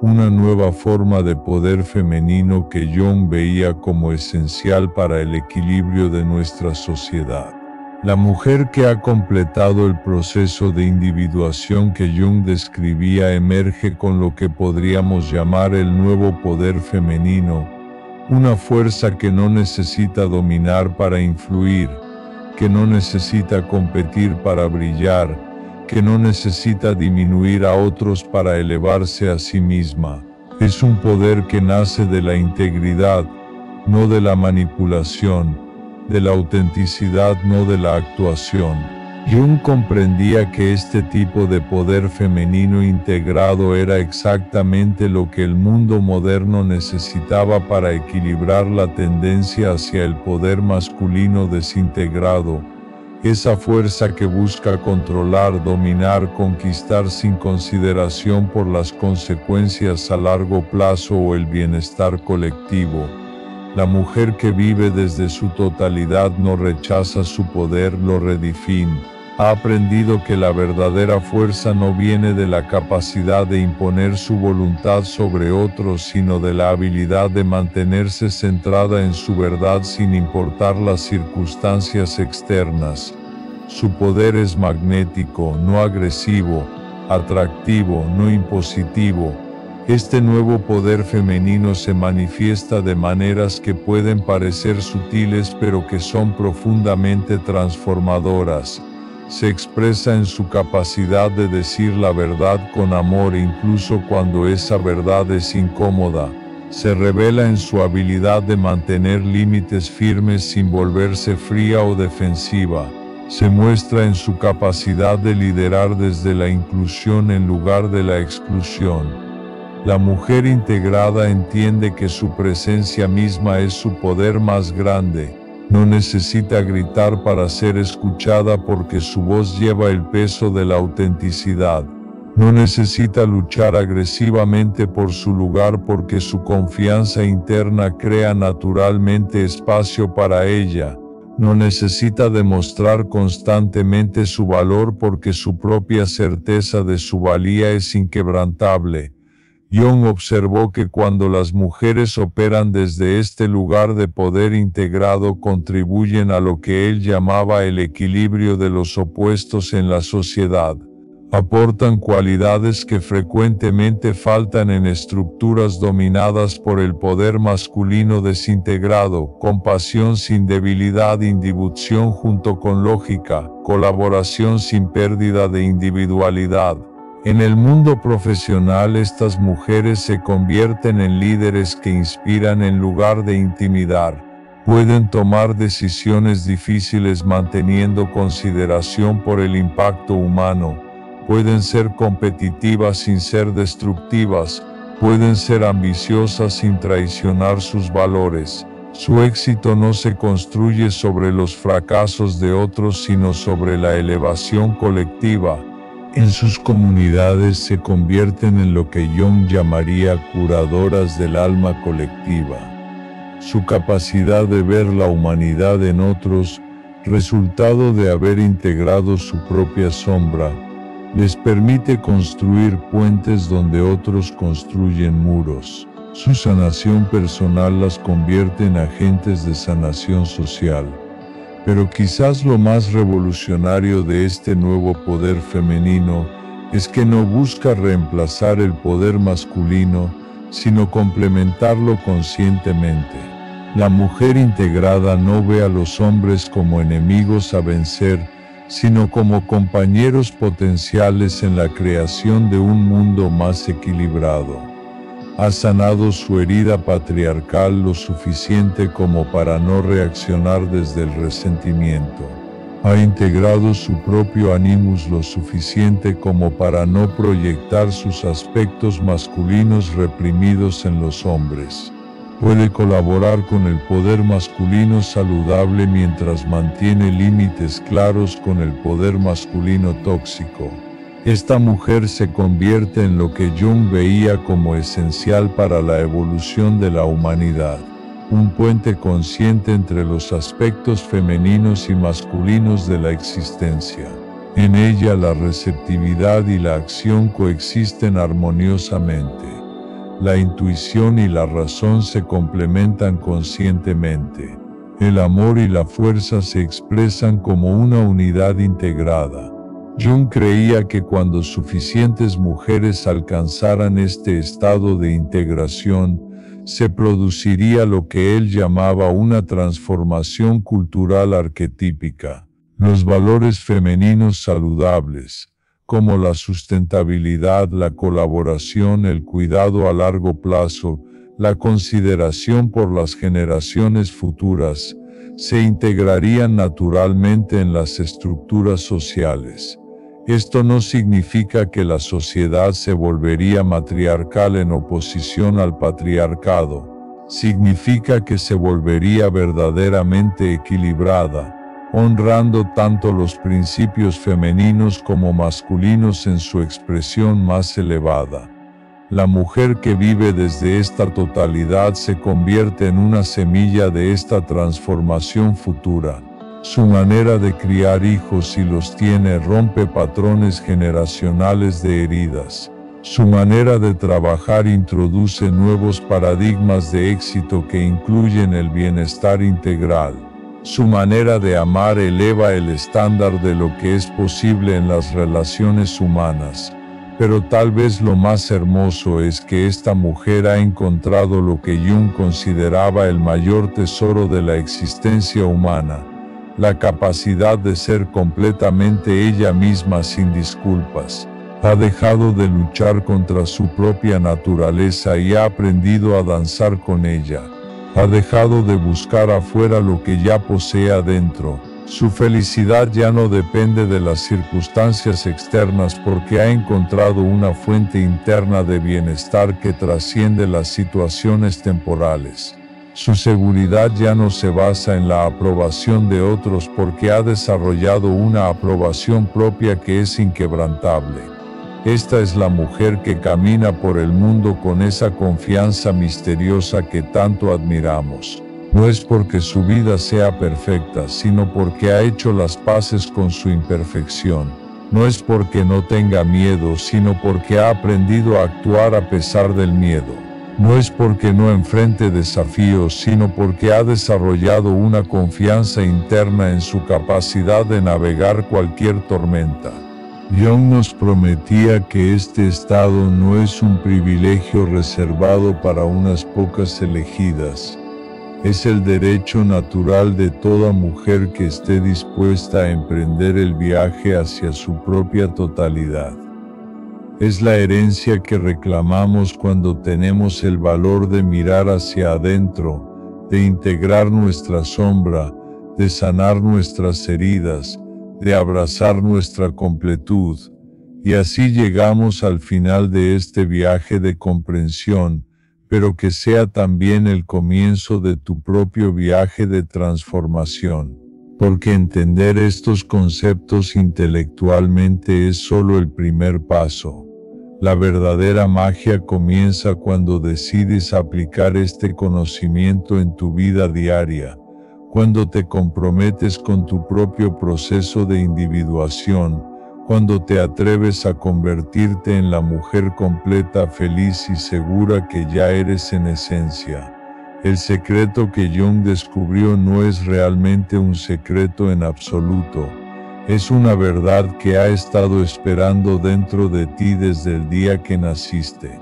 una nueva forma de poder femenino que Jung veía como esencial para el equilibrio de nuestra sociedad. La mujer que ha completado el proceso de individuación que Jung describía emerge con lo que podríamos llamar el nuevo poder femenino, una fuerza que no necesita dominar para influir, que no necesita competir para brillar, que no necesita disminuir a otros para elevarse a sí misma. Es un poder que nace de la integridad, no de la manipulación, de la autenticidad, no de la actuación. Jung comprendía que este tipo de poder femenino integrado era exactamente lo que el mundo moderno necesitaba para equilibrar la tendencia hacia el poder masculino desintegrado, esa fuerza que busca controlar, dominar, conquistar sin consideración por las consecuencias a largo plazo o el bienestar colectivo. La mujer que vive desde su totalidad no rechaza su poder, lo redefine. Ha aprendido que la verdadera fuerza no viene de la capacidad de imponer su voluntad sobre otros, sino de la habilidad de mantenerse centrada en su verdad sin importar las circunstancias externas. Su poder es magnético, no agresivo, atractivo, no impositivo. Este nuevo poder femenino se manifiesta de maneras que pueden parecer sutiles pero que son profundamente transformadoras. Se expresa en su capacidad de decir la verdad con amor incluso cuando esa verdad es incómoda. Se revela en su habilidad de mantener límites firmes sin volverse fría o defensiva. Se muestra en su capacidad de liderar desde la inclusión en lugar de la exclusión. La mujer integrada entiende que su presencia misma es su poder más grande. No necesita gritar para ser escuchada porque su voz lleva el peso de la autenticidad. No necesita luchar agresivamente por su lugar porque su confianza interna crea naturalmente espacio para ella. No necesita demostrar constantemente su valor porque su propia certeza de su valía es inquebrantable. Jung observó que cuando las mujeres operan desde este lugar de poder integrado contribuyen a lo que él llamaba el equilibrio de los opuestos en la sociedad. Aportan cualidades que frecuentemente faltan en estructuras dominadas por el poder masculino desintegrado: compasión sin debilidad, individuación junto con lógica, colaboración sin pérdida de individualidad. En el mundo profesional, estas mujeres se convierten en líderes que inspiran en lugar de intimidar. Pueden tomar decisiones difíciles manteniendo consideración por el impacto humano. Pueden ser competitivas sin ser destructivas. Pueden ser ambiciosas sin traicionar sus valores. Su éxito no se construye sobre los fracasos de otros, sino sobre la elevación colectiva. En sus comunidades se convierten en lo que Jung llamaría curadoras del alma colectiva. Su capacidad de ver la humanidad en otros, resultado de haber integrado su propia sombra, les permite construir puentes donde otros construyen muros. Su sanación personal las convierte en agentes de sanación social. Pero quizás lo más revolucionario de este nuevo poder femenino es que no busca reemplazar el poder masculino, sino complementarlo conscientemente. La mujer integrada no ve a los hombres como enemigos a vencer, sino como compañeros potenciales en la creación de un mundo más equilibrado. Ha sanado su herida patriarcal lo suficiente como para no reaccionar desde el resentimiento. Ha integrado su propio animus lo suficiente como para no proyectar sus aspectos masculinos reprimidos en los hombres. Puede colaborar con el poder masculino saludable mientras mantiene límites claros con el poder masculino tóxico. Esta mujer se convierte en lo que Jung veía como esencial para la evolución de la humanidad, un puente consciente entre los aspectos femeninos y masculinos de la existencia. En ella la receptividad y la acción coexisten armoniosamente. La intuición y la razón se complementan conscientemente. El amor y la fuerza se expresan como una unidad integrada. Jung creía que cuando suficientes mujeres alcanzaran este estado de integración, se produciría lo que él llamaba una transformación cultural arquetípica. Los valores femeninos saludables, como la sustentabilidad, la colaboración, el cuidado a largo plazo, la consideración por las generaciones futuras, se integrarían naturalmente en las estructuras sociales. Esto no significa que la sociedad se volvería matriarcal en oposición al patriarcado. Significa que se volvería verdaderamente equilibrada, honrando tanto los principios femeninos como masculinos en su expresión más elevada. La mujer que vive desde esta totalidad se convierte en una semilla de esta transformación futura. Su manera de criar hijos, si los tiene, rompe patrones generacionales de heridas. Su manera de trabajar introduce nuevos paradigmas de éxito que incluyen el bienestar integral. Su manera de amar eleva el estándar de lo que es posible en las relaciones humanas. Pero tal vez lo más hermoso es que esta mujer ha encontrado lo que Jung consideraba el mayor tesoro de la existencia humana: la capacidad de ser completamente ella misma sin disculpas. Ha dejado de luchar contra su propia naturaleza y ha aprendido a danzar con ella. Ha dejado de buscar afuera lo que ya posee adentro. Su felicidad ya no depende de las circunstancias externas porque ha encontrado una fuente interna de bienestar que trasciende las situaciones temporales. Su seguridad ya no se basa en la aprobación de otros porque ha desarrollado una aprobación propia que es inquebrantable. Esta es la mujer que camina por el mundo con esa confianza misteriosa que tanto admiramos. No es porque su vida sea perfecta, sino porque ha hecho las paces con su imperfección. No es porque no tenga miedo, sino porque ha aprendido a actuar a pesar del miedo. No es porque no enfrente desafíos, sino porque ha desarrollado una confianza interna en su capacidad de navegar cualquier tormenta. Jung nos prometía que este estado no es un privilegio reservado para unas pocas elegidas. Es el derecho natural de toda mujer que esté dispuesta a emprender el viaje hacia su propia totalidad. Es la herencia que reclamamos cuando tenemos el valor de mirar hacia adentro, de integrar nuestra sombra, de sanar nuestras heridas, de abrazar nuestra completud, y así llegamos al final de este viaje de comprensión, pero que sea también el comienzo de tu propio viaje de transformación, porque entender estos conceptos intelectualmente es solo el primer paso. La verdadera magia comienza cuando decides aplicar este conocimiento en tu vida diaria, cuando te comprometes con tu propio proceso de individuación, cuando te atreves a convertirte en la mujer completa, feliz y segura que ya eres en esencia. El secreto que Jung descubrió no es realmente un secreto en absoluto, es una verdad que ha estado esperando dentro de ti desde el día que naciste.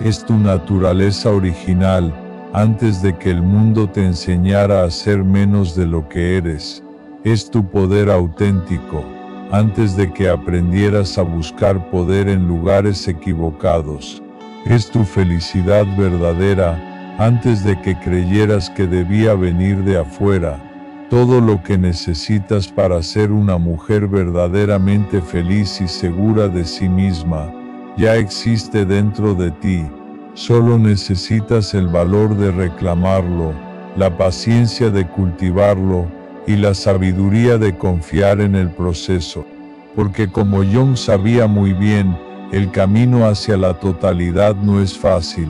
Es tu naturaleza original, antes de que el mundo te enseñara a ser menos de lo que eres. Es tu poder auténtico, antes de que aprendieras a buscar poder en lugares equivocados. Es tu felicidad verdadera, antes de que creyeras que debía venir de afuera. Todo lo que necesitas para ser una mujer verdaderamente feliz y segura de sí misma, ya existe dentro de ti. Solo necesitas el valor de reclamarlo, la paciencia de cultivarlo y la sabiduría de confiar en el proceso. Porque como Jung sabía muy bien, el camino hacia la totalidad no es fácil,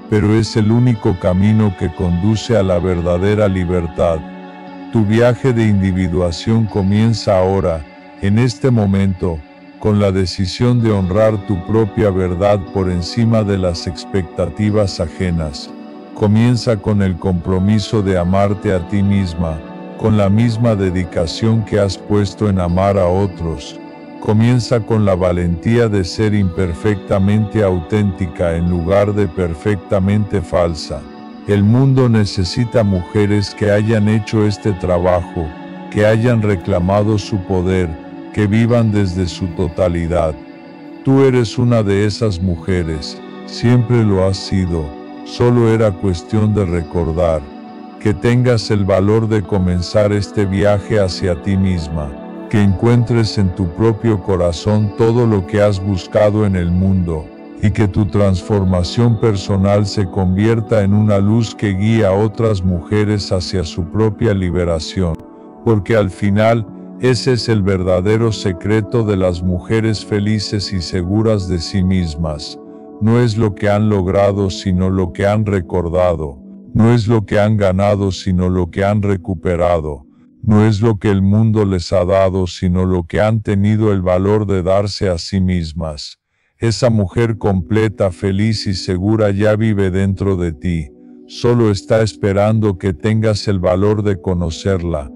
pero es el único camino que conduce a la verdadera libertad. Tu viaje de individuación comienza ahora, en este momento, con la decisión de honrar tu propia verdad por encima de las expectativas ajenas. Comienza con el compromiso de amarte a ti misma, con la misma dedicación que has puesto en amar a otros. Comienza con la valentía de ser imperfectamente auténtica en lugar de perfectamente falsa. El mundo necesita mujeres que hayan hecho este trabajo, que hayan reclamado su poder, que vivan desde su totalidad. Tú eres una de esas mujeres, siempre lo has sido, solo era cuestión de recordar. Que tengas el valor de comenzar este viaje hacia ti misma, que encuentres en tu propio corazón todo lo que has buscado en el mundo, y que tu transformación personal se convierta en una luz que guía a otras mujeres hacia su propia liberación, porque al final, ese es el verdadero secreto de las mujeres felices y seguras de sí mismas. No es lo que han logrado, sino lo que han recordado. No es lo que han ganado, sino lo que han recuperado. No es lo que el mundo les ha dado, sino lo que han tenido el valor de darse a sí mismas. Esa mujer completa, feliz y segura ya vive dentro de ti. Solo está esperando que tengas el valor de conocerla.